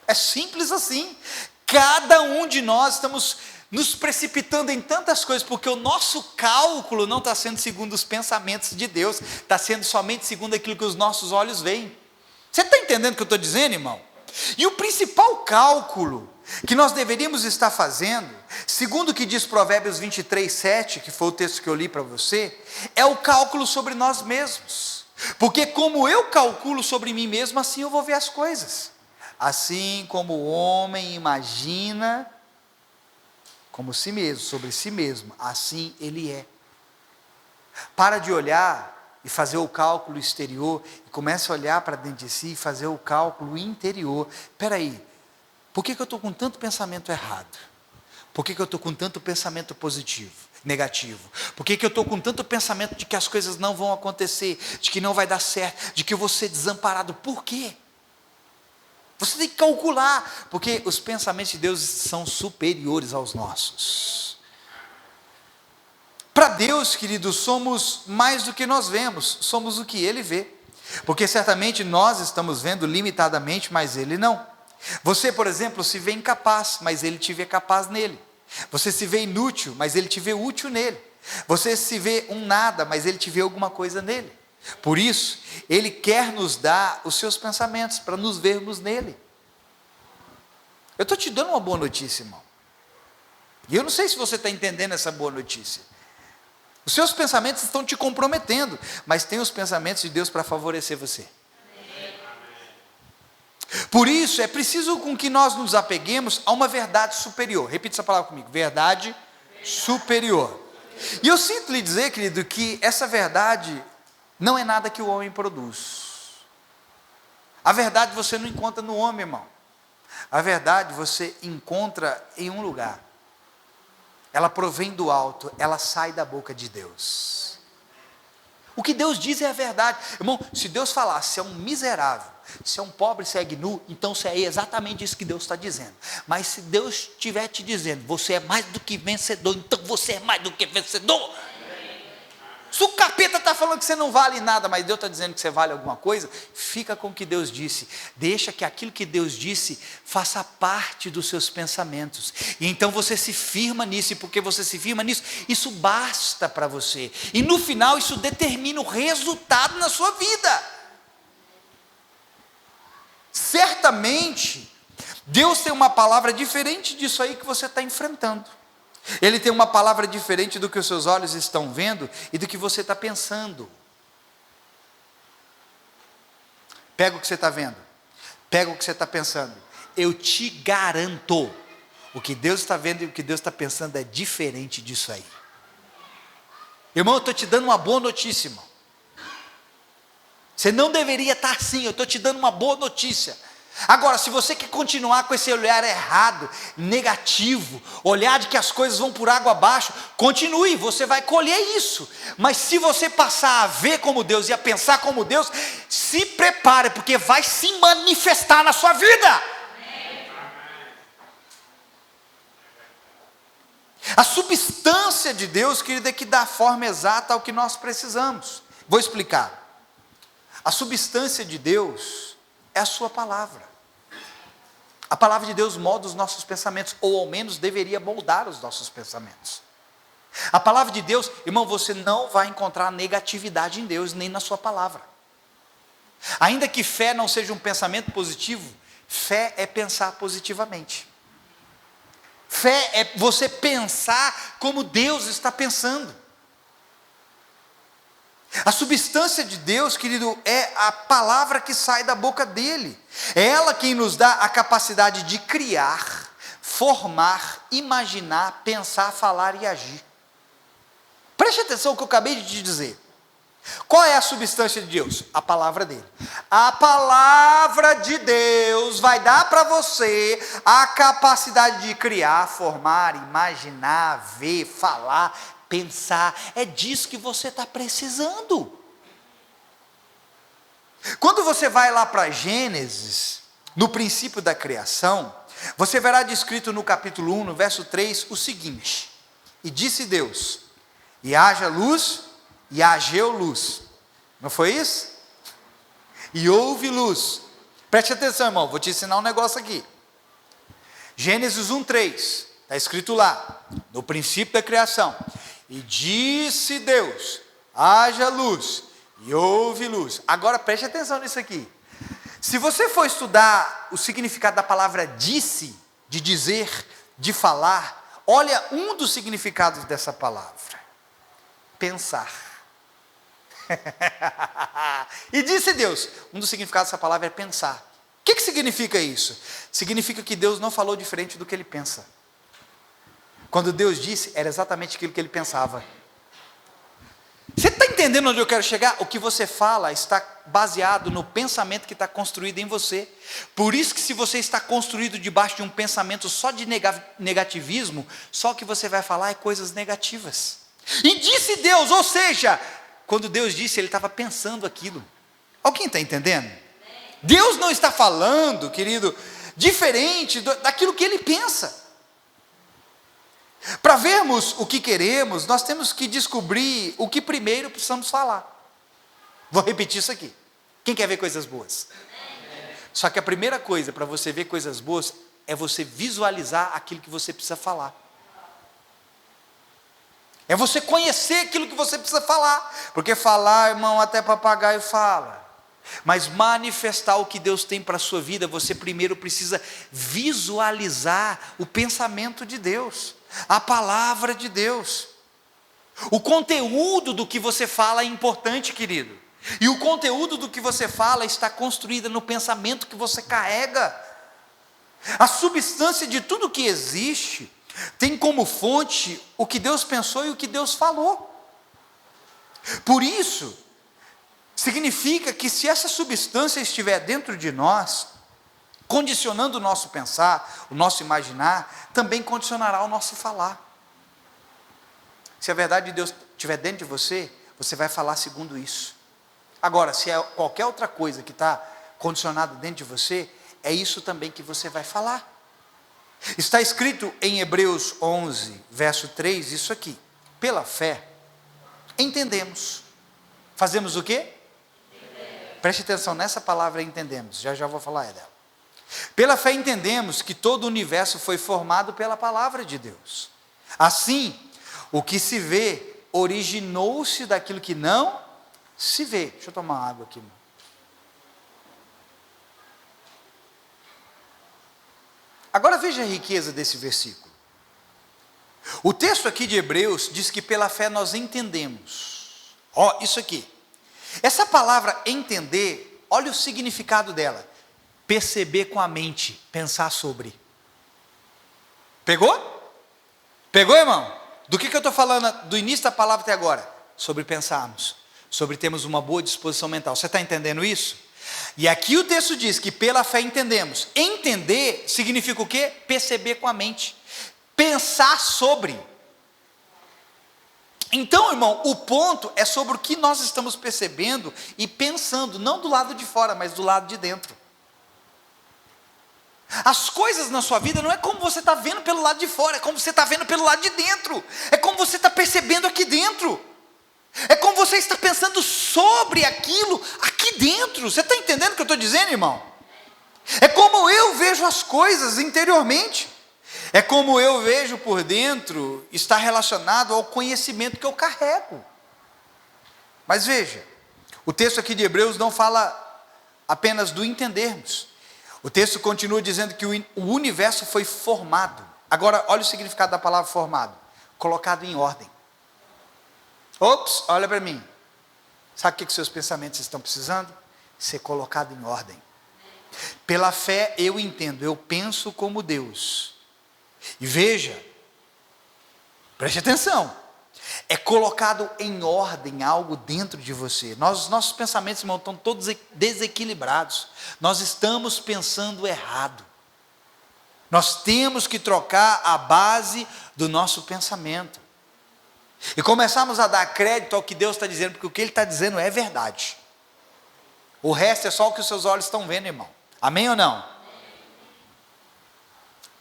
É simples assim. Cada um de nós estamos nos precipitando em tantas coisas, porque o nosso cálculo não está sendo segundo os pensamentos de Deus, está sendo somente segundo aquilo que os nossos olhos veem. Você está entendendo o que eu estou dizendo, irmão? E o principal cálculo que nós deveríamos estar fazendo, segundo o que diz Provérbios 23:7, que foi o texto que eu li para você, é o cálculo sobre nós mesmos. Porque como eu calculo sobre mim mesmo, assim eu vou ver as coisas. Assim como o homem imagina como si mesmo, sobre si mesmo, assim ele é. Para de olhar e fazer o cálculo exterior, e comece a olhar para dentro de si e fazer o cálculo interior. Espera aí, por que eu estou com tanto pensamento errado? Por que eu estou com tanto pensamento positivo, negativo? Por que eu estou com tanto pensamento de que as coisas não vão acontecer, de que não vai dar certo, de que eu vou ser desamparado? Por quê? Você tem que calcular, porque os pensamentos de Deus são superiores aos nossos. Para Deus, queridos, somos mais do que nós vemos, somos o que Ele vê. Porque certamente nós estamos vendo limitadamente, mas Ele não. Você, por exemplo, se vê incapaz, mas Ele te vê capaz nele. Você se vê inútil, mas Ele te vê útil nele. Você se vê um nada, mas Ele te vê alguma coisa nele. Por isso, Ele quer nos dar os seus pensamentos, para nos vermos nele. Eu estou te dando uma boa notícia, irmão. E eu não sei se você está entendendo essa boa notícia. Os seus pensamentos estão te comprometendo, mas tem os pensamentos de Deus para favorecer você. Por isso, é preciso com que nós nos apeguemos a uma verdade superior. Repita essa palavra comigo, verdade superior. E eu sinto lhe dizer, querido, que essa verdade não é nada que o homem produz. A verdade você não encontra no homem, irmão. A verdade você encontra em um lugar. Ela provém do alto, ela sai da boca de Deus. O que Deus diz é a verdade. Irmão, se Deus falar, se é um miserável, se é um pobre, segue nu, então se é exatamente isso que Deus está dizendo. Mas se Deus estiver te dizendo, você é mais do que vencedor, então você é mais do que vencedor. Se o capeta está falando que você não vale nada, mas Deus está dizendo que você vale alguma coisa, fica com o que Deus disse. Deixa que aquilo que Deus disse faça parte dos seus pensamentos. E então você se firma nisso, e porque você se firma nisso, isso basta para você. E no final isso determina o resultado na sua vida. Certamente, Deus tem uma palavra diferente disso aí que você está enfrentando. Ele tem uma palavra diferente do que os seus olhos estão vendo e do que você está pensando. Pega o que você está vendo, pega o que você está pensando. Eu te garanto, o que Deus está vendo e o que Deus está pensando é diferente disso aí. Irmão, eu estou te dando uma boa notícia, irmão. Você não deveria estar assim, eu estou te dando uma boa notícia. Agora, se você quer continuar com esse olhar errado, negativo, olhar de que as coisas vão por água abaixo, continue, você vai colher isso. Mas se você passar a ver como Deus e a pensar como Deus, se prepare, porque vai se manifestar na sua vida. A substância de Deus, querido, é que dá a forma exata ao que nós precisamos. Vou explicar. A substância de Deus é a sua palavra. A palavra de Deus molda os nossos pensamentos, ou ao menos deveria moldar os nossos pensamentos. A palavra de Deus, irmão, você não vai encontrar negatividade em Deus, nem na sua palavra. Ainda que fé não seja um pensamento positivo, fé é pensar positivamente. Fé é você pensar como Deus está pensando. A substância de Deus, querido, é a palavra que sai da boca dele. É ela quem nos dá a capacidade de criar, formar, imaginar, pensar, falar e agir. Preste atenção no que eu acabei de te dizer. Qual é a substância de Deus? A palavra dele. A palavra de Deus vai dar para você a capacidade de criar, formar, imaginar, ver, falar, pensar. É disso que você está precisando. Quando você vai lá para Gênesis, no princípio da criação, você verá descrito no capítulo 1, no verso 3, o seguinte: e disse Deus, e haja luz, e hageu luz. Não foi isso? E houve luz. Preste atenção, irmão, vou te ensinar um negócio aqui. Gênesis 1:3, está escrito lá, no princípio da criação, e disse Deus, haja luz, e houve luz. Agora preste atenção nisso aqui. Se você for estudar o significado da palavra disse, de dizer, de falar, olha um dos significados dessa palavra: pensar. E disse Deus, um dos significados dessa palavra é pensar. O que significa isso? Significa que Deus não falou diferente do que ele pensa. Quando Deus disse, era exatamente aquilo que ele pensava. Você está entendendo onde eu quero chegar? O que você fala está baseado no pensamento que está construído em você. Por isso que se você está construído debaixo de um pensamento só de negativismo, só o que você vai falar é coisas negativas. E disse Deus, ou seja, quando Deus disse, ele estava pensando aquilo. Alguém está entendendo? Deus não está falando, querido, diferente daquilo que ele pensa. Para vermos o que queremos, nós temos que descobrir o que primeiro precisamos falar. Vou repetir isso aqui. Quem quer ver coisas boas? Só que a primeira coisa para você ver coisas boas é você visualizar aquilo que você precisa falar. É você conhecer aquilo que você precisa falar. Porque falar, irmão, até papagaio fala. Mas manifestar o que Deus tem para a sua vida, você primeiro precisa visualizar o pensamento de Deus, a palavra de Deus. O conteúdo do que você fala é importante, querido. E o conteúdo do que você fala está construído no pensamento que você carrega. A substância de tudo que existe tem como fonte o que Deus pensou e o que Deus falou. Por isso, significa que se essa substância estiver dentro de nós, condicionando o nosso pensar, o nosso imaginar, também condicionará o nosso falar. Se a verdade de Deus estiver dentro de você, você vai falar segundo isso. Agora, se é qualquer outra coisa que está condicionado dentro de você, é isso também que você vai falar. Está escrito em Hebreus 11, verso 3, isso aqui: pela fé, entendemos. Fazemos o quê? Preste atenção nessa palavra, entendemos, já vou falar dela. Pela fé entendemos que todo o universo foi formado pela palavra de Deus. Assim, o que se vê originou-se daquilo que não se vê. Deixa eu tomar água aqui, irmão. Agora veja a riqueza desse versículo. O texto aqui de Hebreus diz que pela fé nós entendemos. Ó, isso aqui. Essa palavra entender, olha o significado dela: perceber com a mente, pensar sobre. Pegou? Pegou, irmão? Do que eu estou falando do início da palavra até agora? Sobre pensarmos, sobre termos uma boa disposição mental. Você está entendendo isso? E aqui o texto diz que pela fé entendemos. Entender significa o quê? Perceber com a mente, pensar sobre. Então, irmão, o ponto é sobre o que nós estamos percebendo e pensando, não do lado de fora, mas do lado de dentro. As coisas na sua vida não é como você está vendo pelo lado de fora, é como você está vendo pelo lado de dentro, é como você está percebendo aqui dentro, é como você está pensando sobre aquilo aqui dentro. Você está entendendo o que eu estou dizendo, irmão? É como eu vejo as coisas interiormente. É como eu vejo por dentro, está relacionado ao conhecimento que eu carrego. Mas veja, o texto aqui de Hebreus não fala apenas do entendermos. O texto continua dizendo que o universo foi formado. Agora, olha o significado da palavra formado: colocado em ordem. Ops, olha para mim. Sabe o que seus pensamentos estão precisando? Ser colocado em ordem. Pela fé eu entendo, eu penso como Deus. E veja, preste atenção, é colocado em ordem algo dentro de você. Nossos pensamentos, irmão, estão todos desequilibrados. Nós estamos pensando errado. Nós temos que trocar a base do nosso pensamento. E começarmos a dar crédito ao que Deus está dizendo, porque o que Ele está dizendo é verdade. O resto é só o que os seus olhos estão vendo, irmão. Amém ou não?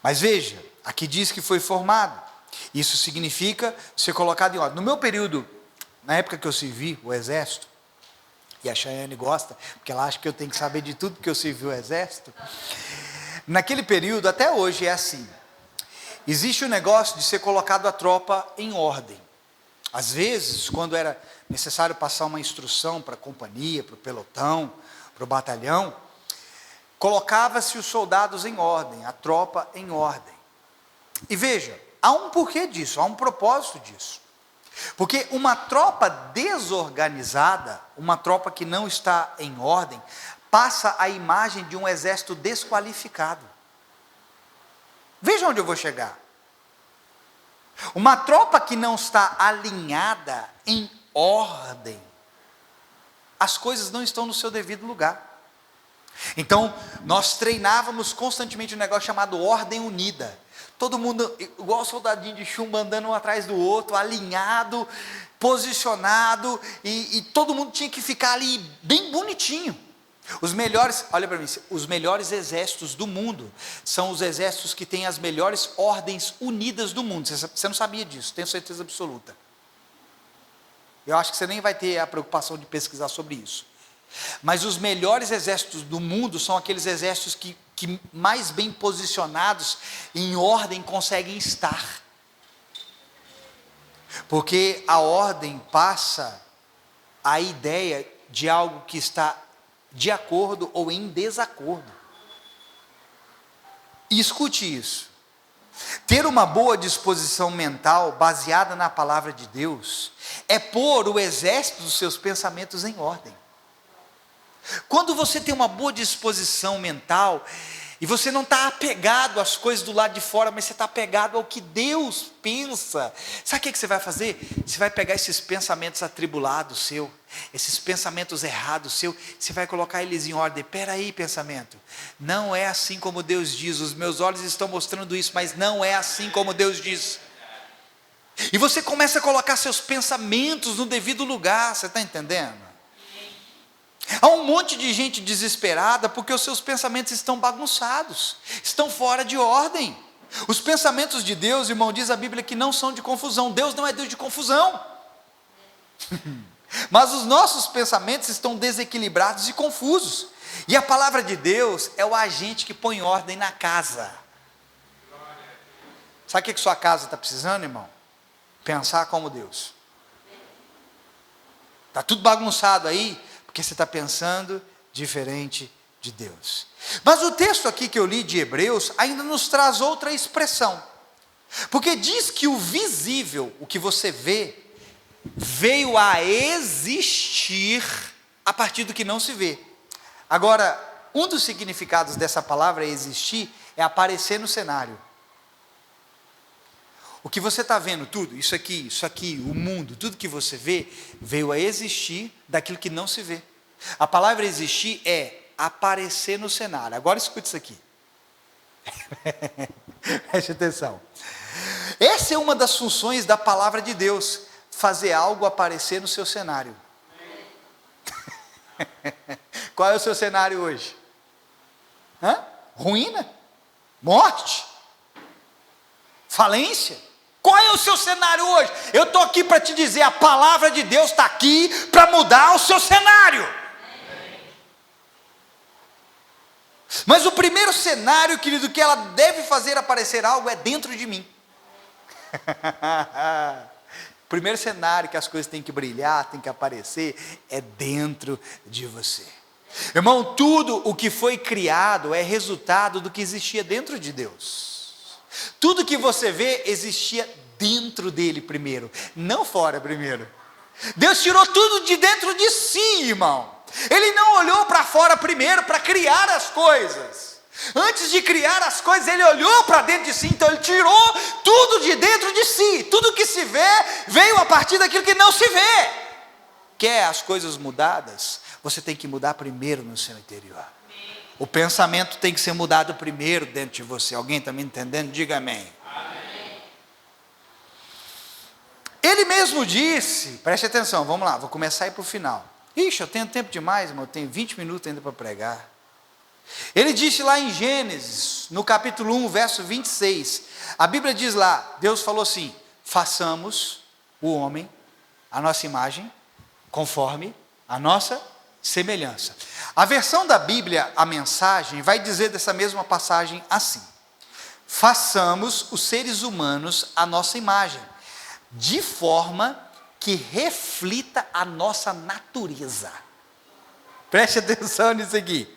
Mas veja, aqui diz que foi formado. Isso significa ser colocado em ordem. No meu período, na época que eu servi o exército, e a Chayane gosta, porque ela acha que eu tenho que saber de tudo porque eu servi o exército. Naquele período, até hoje é assim. Existe o negócio de ser colocado a tropa em ordem. Às vezes, quando era necessário passar uma instrução para a companhia, para o pelotão, para o batalhão, colocava-se os soldados em ordem, a tropa em ordem. E veja, há um porquê disso, há um propósito disso. Porque uma tropa desorganizada, uma tropa que não está em ordem, passa a imagem de um exército desqualificado. Veja onde eu vou chegar. Uma tropa que não está alinhada em ordem, as coisas não estão no seu devido lugar. Então, nós treinávamos constantemente um negócio chamado ordem unida. Todo mundo, igual soldadinho de chumbo, andando um atrás do outro, alinhado, posicionado, e todo mundo tinha que ficar ali bem bonitinho. Os melhores, olha para mim, os melhores exércitos do mundo são os exércitos que têm as melhores ordens unidas do mundo. Você não sabia disso, tenho certeza absoluta. Eu acho que você nem vai ter a preocupação de pesquisar sobre isso. Mas os melhores exércitos do mundo são aqueles exércitos que mais bem posicionados, em ordem, conseguem estar. Porque a ordem passa a ideia de algo que está de acordo ou em desacordo. E escute isso. Ter uma boa disposição mental baseada na palavra de Deus é pôr o exército dos seus pensamentos em ordem. Quando você tem uma boa disposição mental e você não está apegado às coisas do lado de fora, mas você está apegado ao que Deus pensa, sabe o que você vai fazer? Você vai pegar esses pensamentos atribulados seu, esses pensamentos errados seu, você vai colocar eles em ordem. Espera aí, pensamento, não é assim como Deus diz, os meus olhos estão mostrando isso, mas não é assim como Deus diz. E você começa a colocar seus pensamentos no devido lugar, você está entendendo? Há um monte de gente desesperada porque os seus pensamentos estão bagunçados, estão fora de ordem. Os pensamentos de Deus, irmão, diz a Bíblia que não são de confusão. Deus não é Deus de confusão. Mas os nossos pensamentos estão desequilibrados e confusos. E a palavra de Deus é o agente que põe ordem na casa. Sabe o que sua casa está precisando, irmão? Pensar como Deus. Está tudo bagunçado aí, porque você está pensando diferente de Deus. Mas o texto aqui que eu li de Hebreus ainda nos traz outra expressão, porque diz que o visível, o que você vê, veio a existir a partir do que não se vê. Agora, um dos significados dessa palavra existir é aparecer no cenário. O que você está vendo, tudo, isso aqui, o mundo, tudo que você vê, veio a existir daquilo que não se vê. A palavra existir é aparecer no cenário. Agora escute isso aqui. Preste atenção. Essa é uma das funções da palavra de Deus, fazer algo aparecer no seu cenário. Qual é o seu cenário hoje? Ruína? Morte? Falência? Qual é o seu cenário hoje? Eu estou aqui para te dizer, a palavra de Deus está aqui para mudar o seu cenário. Mas o primeiro cenário, querido, que ela deve fazer aparecer algo é dentro de mim. O primeiro cenário que as coisas têm que brilhar, têm que aparecer, é dentro de você. Irmão, tudo o que foi criado é resultado do que existia dentro de Deus. Tudo que você vê existia dentro dele primeiro, não fora primeiro. Deus tirou tudo de dentro de si, irmão. Ele não olhou para fora primeiro para criar as coisas. Antes de criar as coisas, ele olhou para dentro de si, então ele tirou tudo de dentro de si. Tudo que se vê, veio a partir daquilo que não se vê. Quer as coisas mudadas? Você tem que mudar primeiro no seu interior. O pensamento tem que ser mudado primeiro dentro de você. Alguém está me entendendo? Diga amém. Ele mesmo disse, preste atenção, vamos lá, vou começar a ir para o final. Ixi, eu tenho tempo demais, irmão, eu tenho 20 minutos ainda para pregar. Ele disse lá em Gênesis, no capítulo 1, verso 26, a Bíblia diz lá, Deus falou assim: façamos o homem, a nossa imagem, conforme a nossa semelhança. A versão da Bíblia, a Mensagem, vai dizer dessa mesma passagem assim: façamos os seres humanos a nossa imagem, de forma que reflita a nossa natureza. Preste atenção nisso aqui.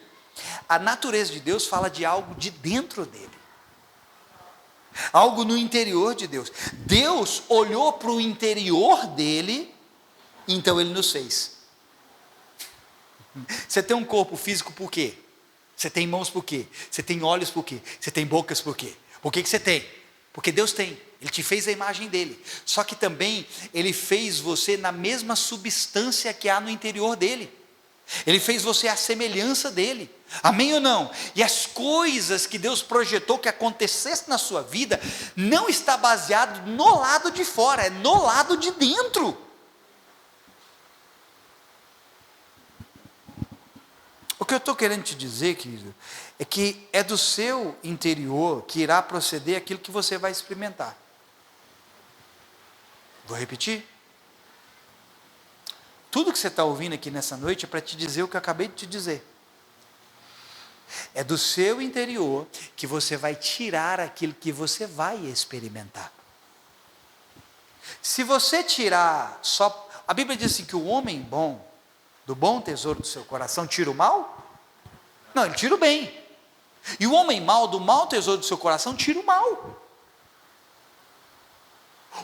A natureza de Deus fala de algo de dentro dele, algo no interior de Deus. Deus olhou para o interior dele, então ele nos fez. Você tem um corpo físico por quê? Você tem mãos por quê? Você tem olhos por quê? Você tem bocas por quê? Por que você tem? Porque Deus tem, Ele te fez a imagem dele. Só que também Ele fez você na mesma substância que há no interior dele. Ele fez você à semelhança dele. Amém ou não? E as coisas que Deus projetou que acontecesse na sua vida, não está baseado no lado de fora, é no lado de dentro. O que eu estou querendo te dizer, querido, é que é do seu interior que irá proceder aquilo que você vai experimentar. Vou repetir. Tudo que você está ouvindo aqui nessa noite é para te dizer o que eu acabei de te dizer. É do seu interior que você vai tirar aquilo que você vai experimentar. Se você tirar só... A Bíblia diz assim que o homem bom, do bom tesouro do seu coração, tira o mal? Não, ele tira o bem. E o homem mau, do mau tesouro do seu coração, tira o mal.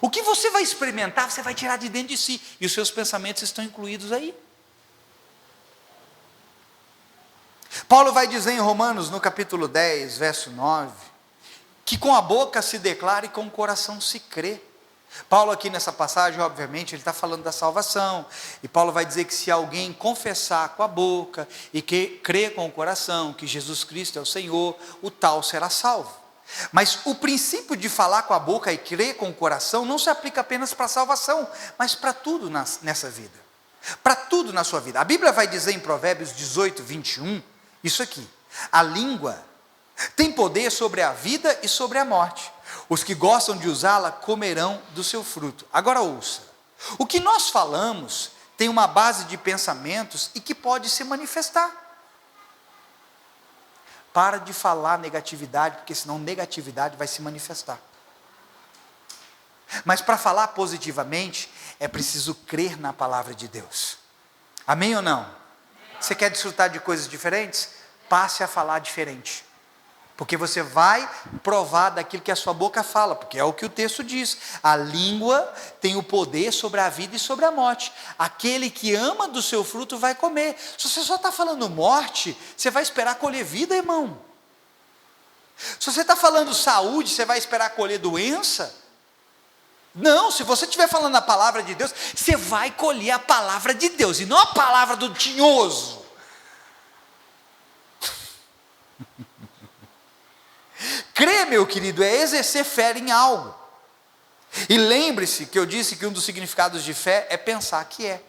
O que você vai experimentar, você vai tirar de dentro de si. E os seus pensamentos estão incluídos aí. Paulo vai dizer em Romanos, no capítulo 10, verso 9, que com a boca se declara e com o coração se crê. Paulo aqui nessa passagem, obviamente, ele está falando da salvação, e Paulo vai dizer que se alguém confessar com a boca, e que crer com o coração, que Jesus Cristo é o Senhor, o tal será salvo. Mas o princípio de falar com a boca e crer com o coração, não se aplica apenas para a salvação, mas para tudo nessa vida, para tudo na sua vida. A Bíblia vai dizer em Provérbios 18, 21, isso aqui: a língua tem poder sobre a vida e sobre a morte. Os que gostam de usá-la comerão do seu fruto. Agora ouça, o que nós falamos tem uma base de pensamentos e que pode se manifestar. Para de falar negatividade, porque senão negatividade vai se manifestar. Mas para falar positivamente, é preciso crer na palavra de Deus. Amém ou não? Você quer desfrutar de coisas diferentes? Passe a falar diferente. Porque você vai provar daquilo que a sua boca fala, porque é o que o texto diz: a língua tem o poder sobre a vida e sobre a morte. Aquele que ama do seu fruto vai comer. Se você só está falando morte, você vai esperar colher vida, irmão. Se você está falando saúde, você vai esperar colher doença? Não, se você estiver falando a palavra de Deus, você vai colher a palavra de Deus, e não a palavra do tinhoso. Crer, meu querido, é exercer fé em algo. E lembre-se que eu disse que um dos significados de fé é pensar que é.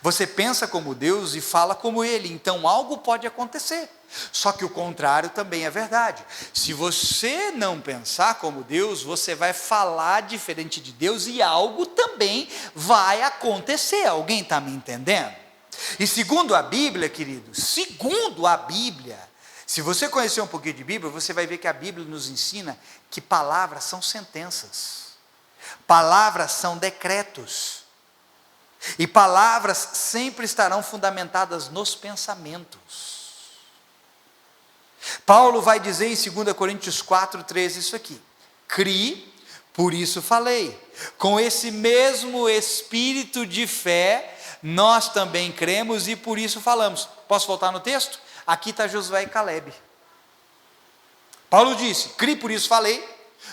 Você pensa como Deus e fala como Ele, então algo pode acontecer. Só que o contrário também é verdade. Se você não pensar como Deus, você vai falar diferente de Deus e algo também vai acontecer. Alguém está me entendendo? E segundo a Bíblia, querido, segundo a Bíblia, se você conhecer um pouquinho de Bíblia, você vai ver que a Bíblia nos ensina que palavras são sentenças, palavras são decretos, e palavras sempre estarão fundamentadas nos pensamentos. Paulo vai dizer em 2 Coríntios 4:13 isso aqui: criei, por isso falei, com esse mesmo espírito de fé, nós também cremos e por isso falamos. Posso voltar no texto? Aqui está Josué e Calebe. Paulo disse: crie, por isso falei.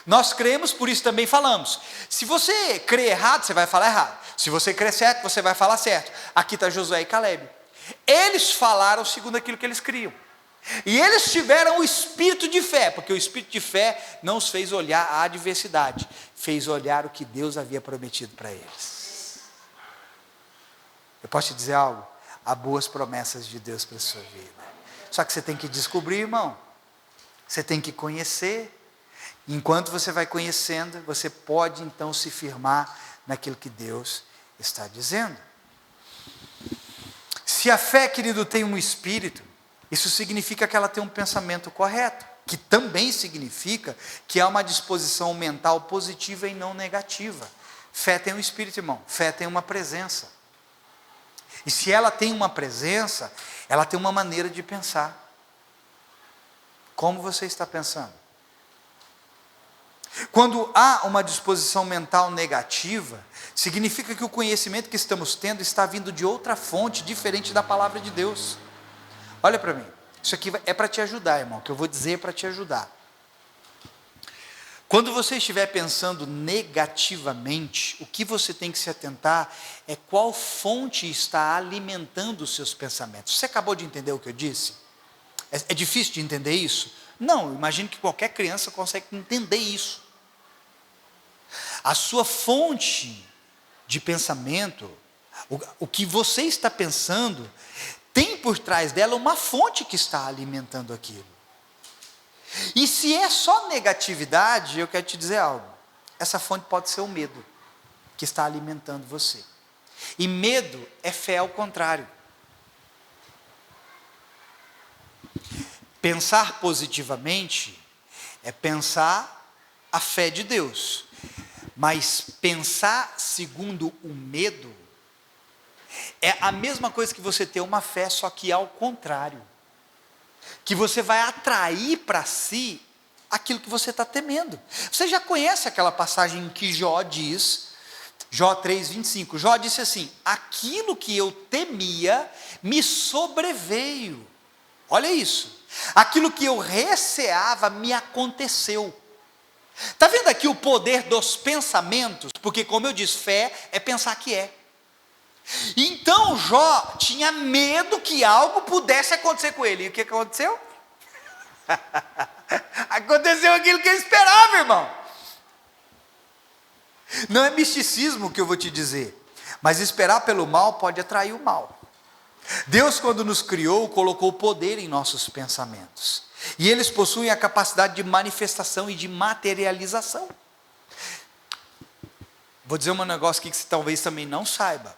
Nós cremos, por isso também falamos. Se você crê errado, você vai falar errado. Se você crê certo, você vai falar certo. Aqui está Josué e Calebe. Eles falaram segundo aquilo que eles criam. E eles tiveram o espírito de fé, porque o espírito de fé não os fez olhar a adversidade, fez olhar o que Deus havia prometido para eles. Eu posso te dizer algo? Há boas promessas de Deus para a sua vida. Só que você tem que descobrir, irmão. Você tem que conhecer. Enquanto você vai conhecendo, você pode então se firmar naquilo que Deus está dizendo. Se a fé, querido, tem um espírito, isso significa que ela tem um pensamento correto, que também significa que há uma disposição mental positiva e não negativa. Fé tem um espírito, irmão. Fé tem uma presença. E se ela tem uma presença, ela tem uma maneira de pensar. Como você está pensando? Quando há uma disposição mental negativa, significa que o conhecimento que estamos tendo está vindo de outra fonte, diferente da palavra de Deus. Olha para mim, isso aqui é para te ajudar, irmão, o que eu vou dizer é para te ajudar. Quando você estiver pensando negativamente, o que você tem que se atentar é qual fonte está alimentando os seus pensamentos. Você acabou de entender o que eu disse? É difícil de entender isso? Não, imagino que qualquer criança consegue entender isso. A sua fonte de pensamento, o que você está pensando, tem por trás dela uma fonte que está alimentando aquilo. E se é só negatividade, eu quero te dizer algo. Essa fonte pode ser o medo, que está alimentando você. E medo é fé ao contrário. Pensar positivamente é pensar a fé de Deus. Mas pensar segundo o medo é a mesma coisa que você ter uma fé, só que ao contrário. Que você vai atrair para si aquilo que você está temendo. Você já conhece aquela passagem em que Jó diz, Jó 3:25, Jó disse assim: aquilo que eu temia me sobreveio. Olha isso. Aquilo que eu receava me aconteceu. Está vendo aqui o poder dos pensamentos? Porque, como eu disse, fé é pensar que é. Então Jó tinha medo que algo pudesse acontecer com ele. E o que aconteceu? Aconteceu aquilo que ele esperava, irmão. Não é misticismo que eu vou te dizer, mas esperar pelo mal pode atrair o mal. Deus, quando nos criou, colocou poder em nossos pensamentos. E eles possuem a capacidade de manifestação e de materialização. Vou dizer um negócio aqui que você talvez também não saiba.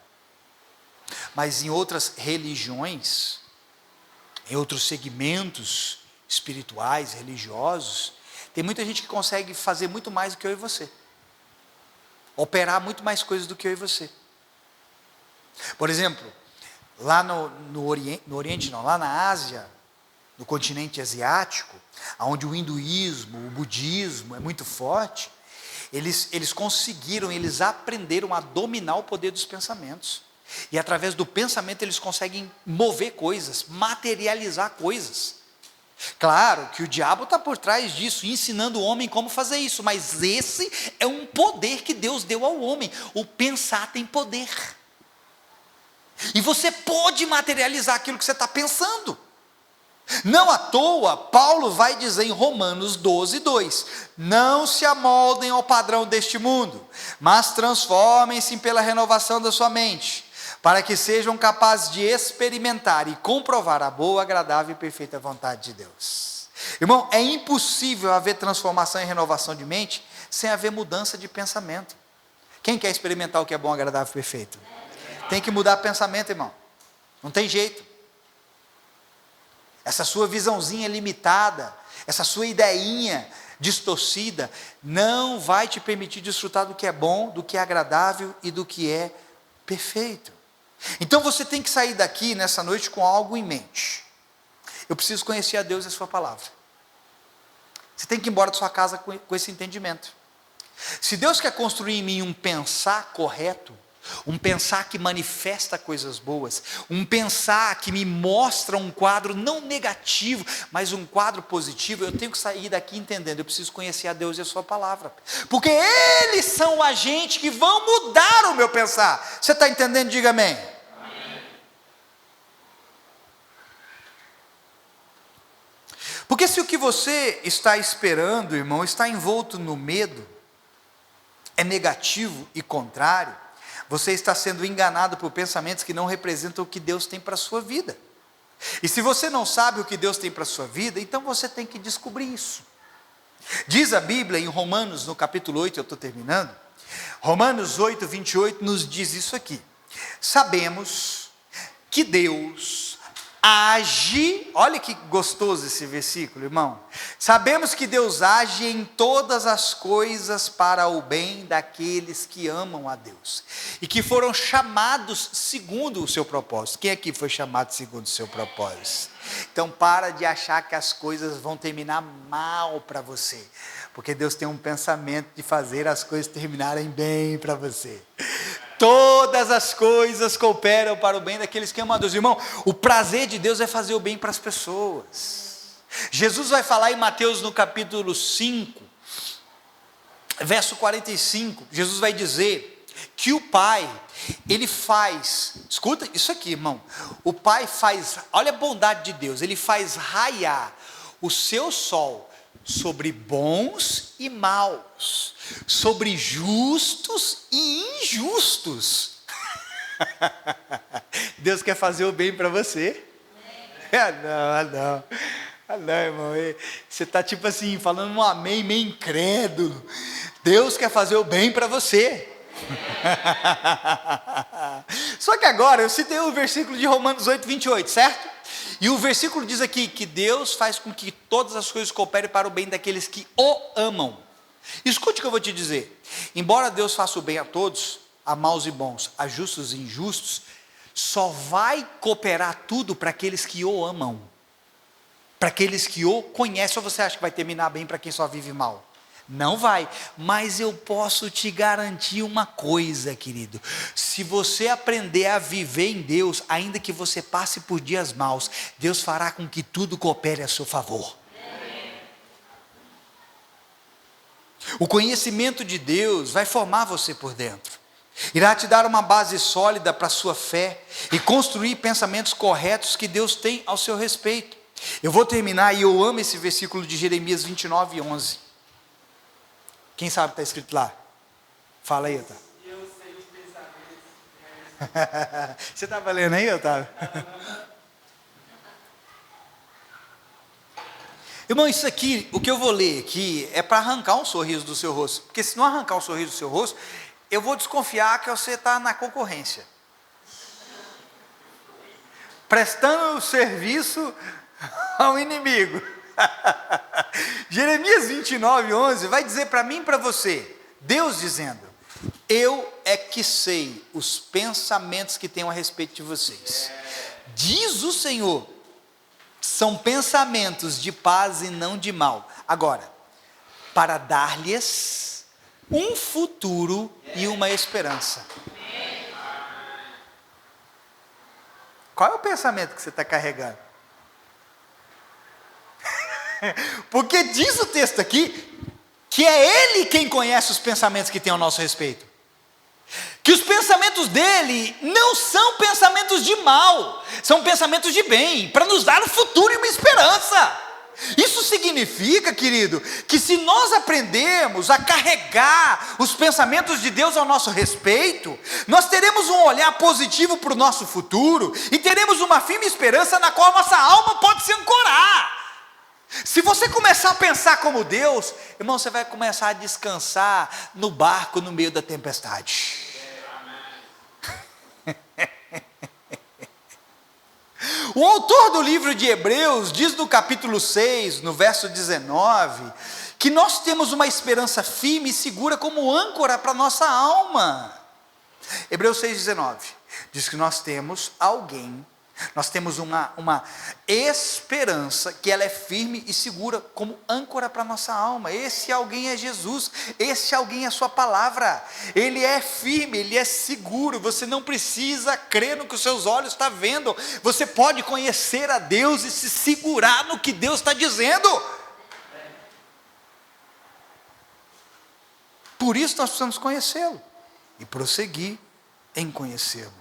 Mas em outras religiões, em outros segmentos espirituais, religiosos, tem muita gente que consegue fazer muito mais do que eu e você. Operar muito mais coisas do que eu e você. Por exemplo, lá no Oriente não, lá na Ásia, no continente asiático, onde o hinduísmo, o budismo é muito forte, eles conseguiram, eles aprenderam a dominar o poder dos pensamentos. E através do pensamento eles conseguem mover coisas, materializar coisas. Claro que o diabo está por trás disso, ensinando o homem como fazer isso, mas esse é um poder que Deus deu ao homem. O pensar tem poder. E você pode materializar aquilo que você está pensando. Não à toa, Paulo vai dizer em Romanos 12:2, não se amoldem ao padrão deste mundo, mas transformem-se pela renovação da sua mente, para que sejam capazes de experimentar e comprovar a boa, agradável e perfeita vontade de Deus. Irmão, é impossível haver transformação e renovação de mente sem haver mudança de pensamento. Quem quer experimentar o que é bom, agradável e perfeito? Tem que mudar pensamento, irmão. Não tem jeito. Essa sua visãozinha limitada, essa sua ideinha distorcida, não vai te permitir desfrutar do que é bom, do que é agradável e do que é perfeito. Então você tem que sair daqui nessa noite com algo em mente. Eu preciso conhecer a Deus e a sua palavra. Você tem que ir embora da sua casa com esse entendimento. Se Deus quer construir em mim um pensar correto, um pensar que manifesta coisas boas, um pensar que me mostra um quadro não negativo, mas um quadro positivo. Eu tenho que sair daqui entendendo, eu preciso conhecer a Deus e a sua palavra, porque eles são o agente que vão mudar o meu pensar. Você está entendendo? Diga amém. Porque se o que você está esperando, irmão, está envolto no medo, é negativo e contrário, você está sendo enganado por pensamentos que não representam o que Deus tem para a sua vida. E se você não sabe o que Deus tem para a sua vida, então você tem que descobrir isso. Diz a Bíblia em Romanos, no capítulo 8, eu estou terminando, Romanos 8, 28, nos diz isso aqui: sabemos que Deus age, olha que gostoso esse versículo, irmão. Sabemos que Deus age em todas as coisas para o bem daqueles que amam a Deus e que foram chamados segundo o seu propósito. Quem aqui foi chamado segundo o seu propósito? Então para de achar que as coisas vão terminar mal para você, porque Deus tem um pensamento de fazer as coisas terminarem bem para você. Todas as coisas cooperam para o bem daqueles que amam a Deus. Irmão, o prazer de Deus é fazer o bem para as pessoas. Jesus vai falar em Mateus no capítulo 5, verso 45, Jesus vai dizer que o Pai, Ele faz, escuta isso aqui, irmão, o Pai faz, olha a bondade de Deus, Ele faz raiar o seu sol sobre bons e maus, sobre justos e injustos. Deus quer fazer o bem para você? Não, irmão, você está tipo assim, falando um amém meio incrédulo. Deus quer fazer o bem para você. Só que agora, eu citei o versículo de Romanos 8, 28, certo? E o versículo diz aqui que Deus faz com que todas as coisas cooperem para o bem daqueles que o amam. Escute o que eu vou te dizer. Embora Deus faça o bem a todos, a maus e bons, a justos e injustos, só vai cooperar tudo para aqueles que o amam, para aqueles que o conhecem. Ou você acha que vai terminar bem para quem só vive mal? Não vai, mas eu posso te garantir uma coisa, querido: se você aprender a viver em Deus, ainda que você passe por dias maus, Deus fará com que tudo coopere a seu favor. O conhecimento de Deus vai formar você por dentro, irá te dar uma base sólida para a sua fé e construir pensamentos corretos que Deus tem ao seu respeito. Eu vou terminar, e eu amo esse versículo de Jeremias 29, 11. Quem sabe o que está escrito lá? Fala aí, Otávio. Eu sei os pensamentos. Você estava lendo aí, Otávio? Irmão, isso aqui, o que eu vou ler aqui, é para arrancar um sorriso do seu rosto. Porque se não arrancar um sorriso do seu rosto, eu vou desconfiar que você está na concorrência, prestando serviço ao inimigo. Jeremias 29, 11 vai dizer para mim e para você, Deus dizendo: eu é que sei os pensamentos que tenho a respeito de vocês, diz o Senhor, são pensamentos de paz e não de mal. Agora, para dar-lhes um futuro e uma esperança. Qual é o pensamento que você está carregando? Porque diz o texto aqui que é Ele quem conhece os pensamentos que tem ao nosso respeito, que os pensamentos dele não são pensamentos de mal, são pensamentos de bem, para nos dar um futuro e uma esperança. Isso significa, querido, que se nós aprendermos a carregar os pensamentos de Deus ao nosso respeito, nós teremos um olhar positivo para o nosso futuro e teremos uma firme esperança na qual a nossa alma pode se ancorar. Se você começar a pensar como Deus, irmão, você vai começar a descansar no barco no meio da tempestade. O autor do livro de Hebreus diz no capítulo 6, no verso 19, que nós temos uma esperança firme e segura como âncora para a nossa alma. Hebreus 6,19 diz que nós temos alguém Nós temos uma esperança que ela é firme e segura como âncora para a nossa alma. Esse alguém é Jesus, esse alguém é a sua palavra. Ele é firme, ele é seguro. Você não precisa crer no que os seus olhos estão vendo. Você pode conhecer a Deus e se segurar no que Deus está dizendo. Por isso nós precisamos conhecê-lo e prosseguir em conhecê-lo.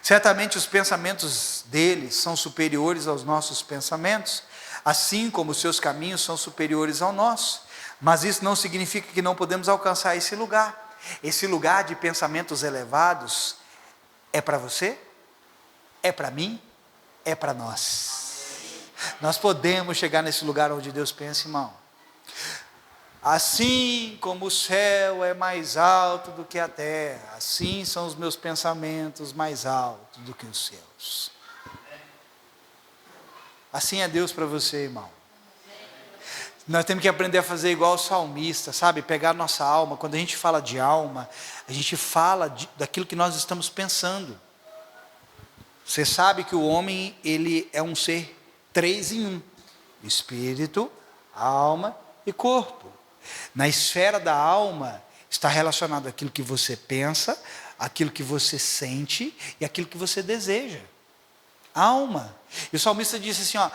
Certamente os pensamentos dele são superiores aos nossos pensamentos, assim como os seus caminhos são superiores ao nosso, mas isso não significa que não podemos alcançar esse lugar. Esse lugar de pensamentos elevados é para você, é para mim, é para nós. Nós podemos chegar nesse lugar onde Deus pensa, irmão. Assim como o céu é mais alto do que a terra, assim são os meus pensamentos mais altos do que os seus. Assim é Deus para você, irmão. Nós temos que aprender a fazer igual o salmista, sabe? Pegar a nossa alma. Quando a gente fala de alma, a gente fala daquilo que nós estamos pensando. Você sabe que o homem, ele é um ser 3 em 1. Espírito, alma e corpo. Na esfera da alma está relacionado àquilo que você pensa, aquilo que você sente e aquilo que você deseja. Alma. E o salmista disse assim, ó: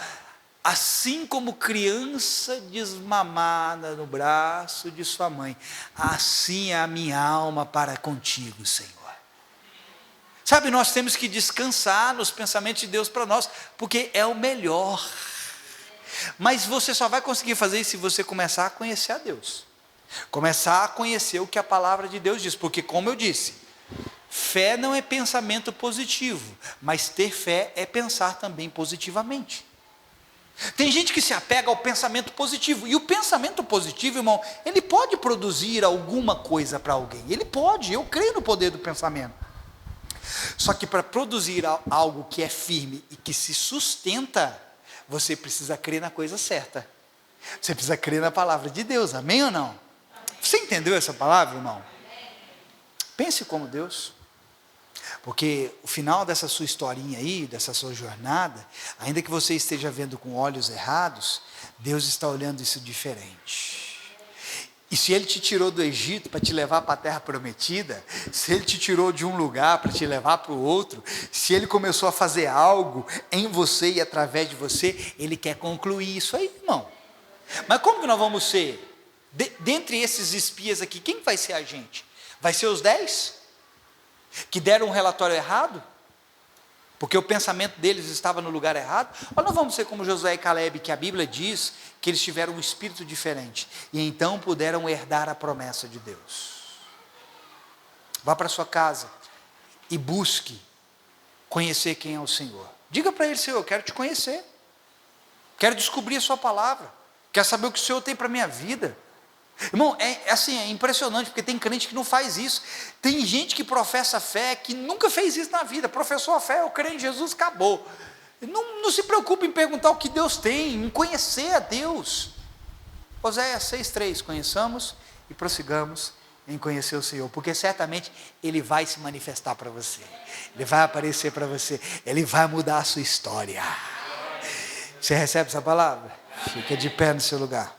assim como criança desmamada no braço de sua mãe, assim é a minha alma para contigo, Senhor. Sabe, nós temos que descansar nos pensamentos de Deus para nós, porque é o melhor. Mas você só vai conseguir fazer isso se você começar a conhecer a Deus. Começar a conhecer o que a palavra de Deus diz. Porque, como eu disse, fé não é pensamento positivo, mas ter fé é pensar também positivamente. Tem gente que se apega ao pensamento positivo. E o pensamento positivo, irmão, ele pode produzir alguma coisa para alguém. Ele pode, eu creio no poder do pensamento. Só que para produzir algo que é firme e que se sustenta, você precisa crer na coisa certa. Você precisa crer na palavra de Deus, amém ou não? Você entendeu essa palavra, irmão? Pense como Deus. Porque o final dessa sua historinha aí, dessa sua jornada, ainda que você esteja vendo com olhos errados, Deus está olhando isso diferente. E se Ele te tirou do Egito para te levar para a terra prometida, se Ele te tirou de um lugar para te levar para o outro, se Ele começou a fazer algo em você e através de você, Ele quer concluir isso aí, irmão. Mas como que nós vamos ser? Dentre esses espias aqui, quem vai ser a gente? Vai ser os 10? Que deram um relatório errado? Porque o pensamento deles estava no lugar errado? Ou nós vamos ser como Josué e Caleb, que a Bíblia diz que eles tiveram um espírito diferente, e então puderam herdar a promessa de Deus? Vá para sua casa e busque conhecer quem é o Senhor. Diga para Ele: Senhor, eu quero te conhecer, quero descobrir a sua palavra, quero saber o que o Senhor tem para a minha vida. Irmão, é impressionante, porque tem crente que não faz isso. Tem gente que professa fé, que nunca fez isso na vida. Professou a fé, eu creio em Jesus, acabou. Não se preocupe em perguntar o que Deus tem, em conhecer a Deus. Oséias 6,3, conheçamos e prossigamos em conhecer o Senhor, porque certamente Ele vai se manifestar para você, Ele vai aparecer para você, Ele vai mudar a sua história. Você recebe essa palavra? Fica de pé no seu lugar.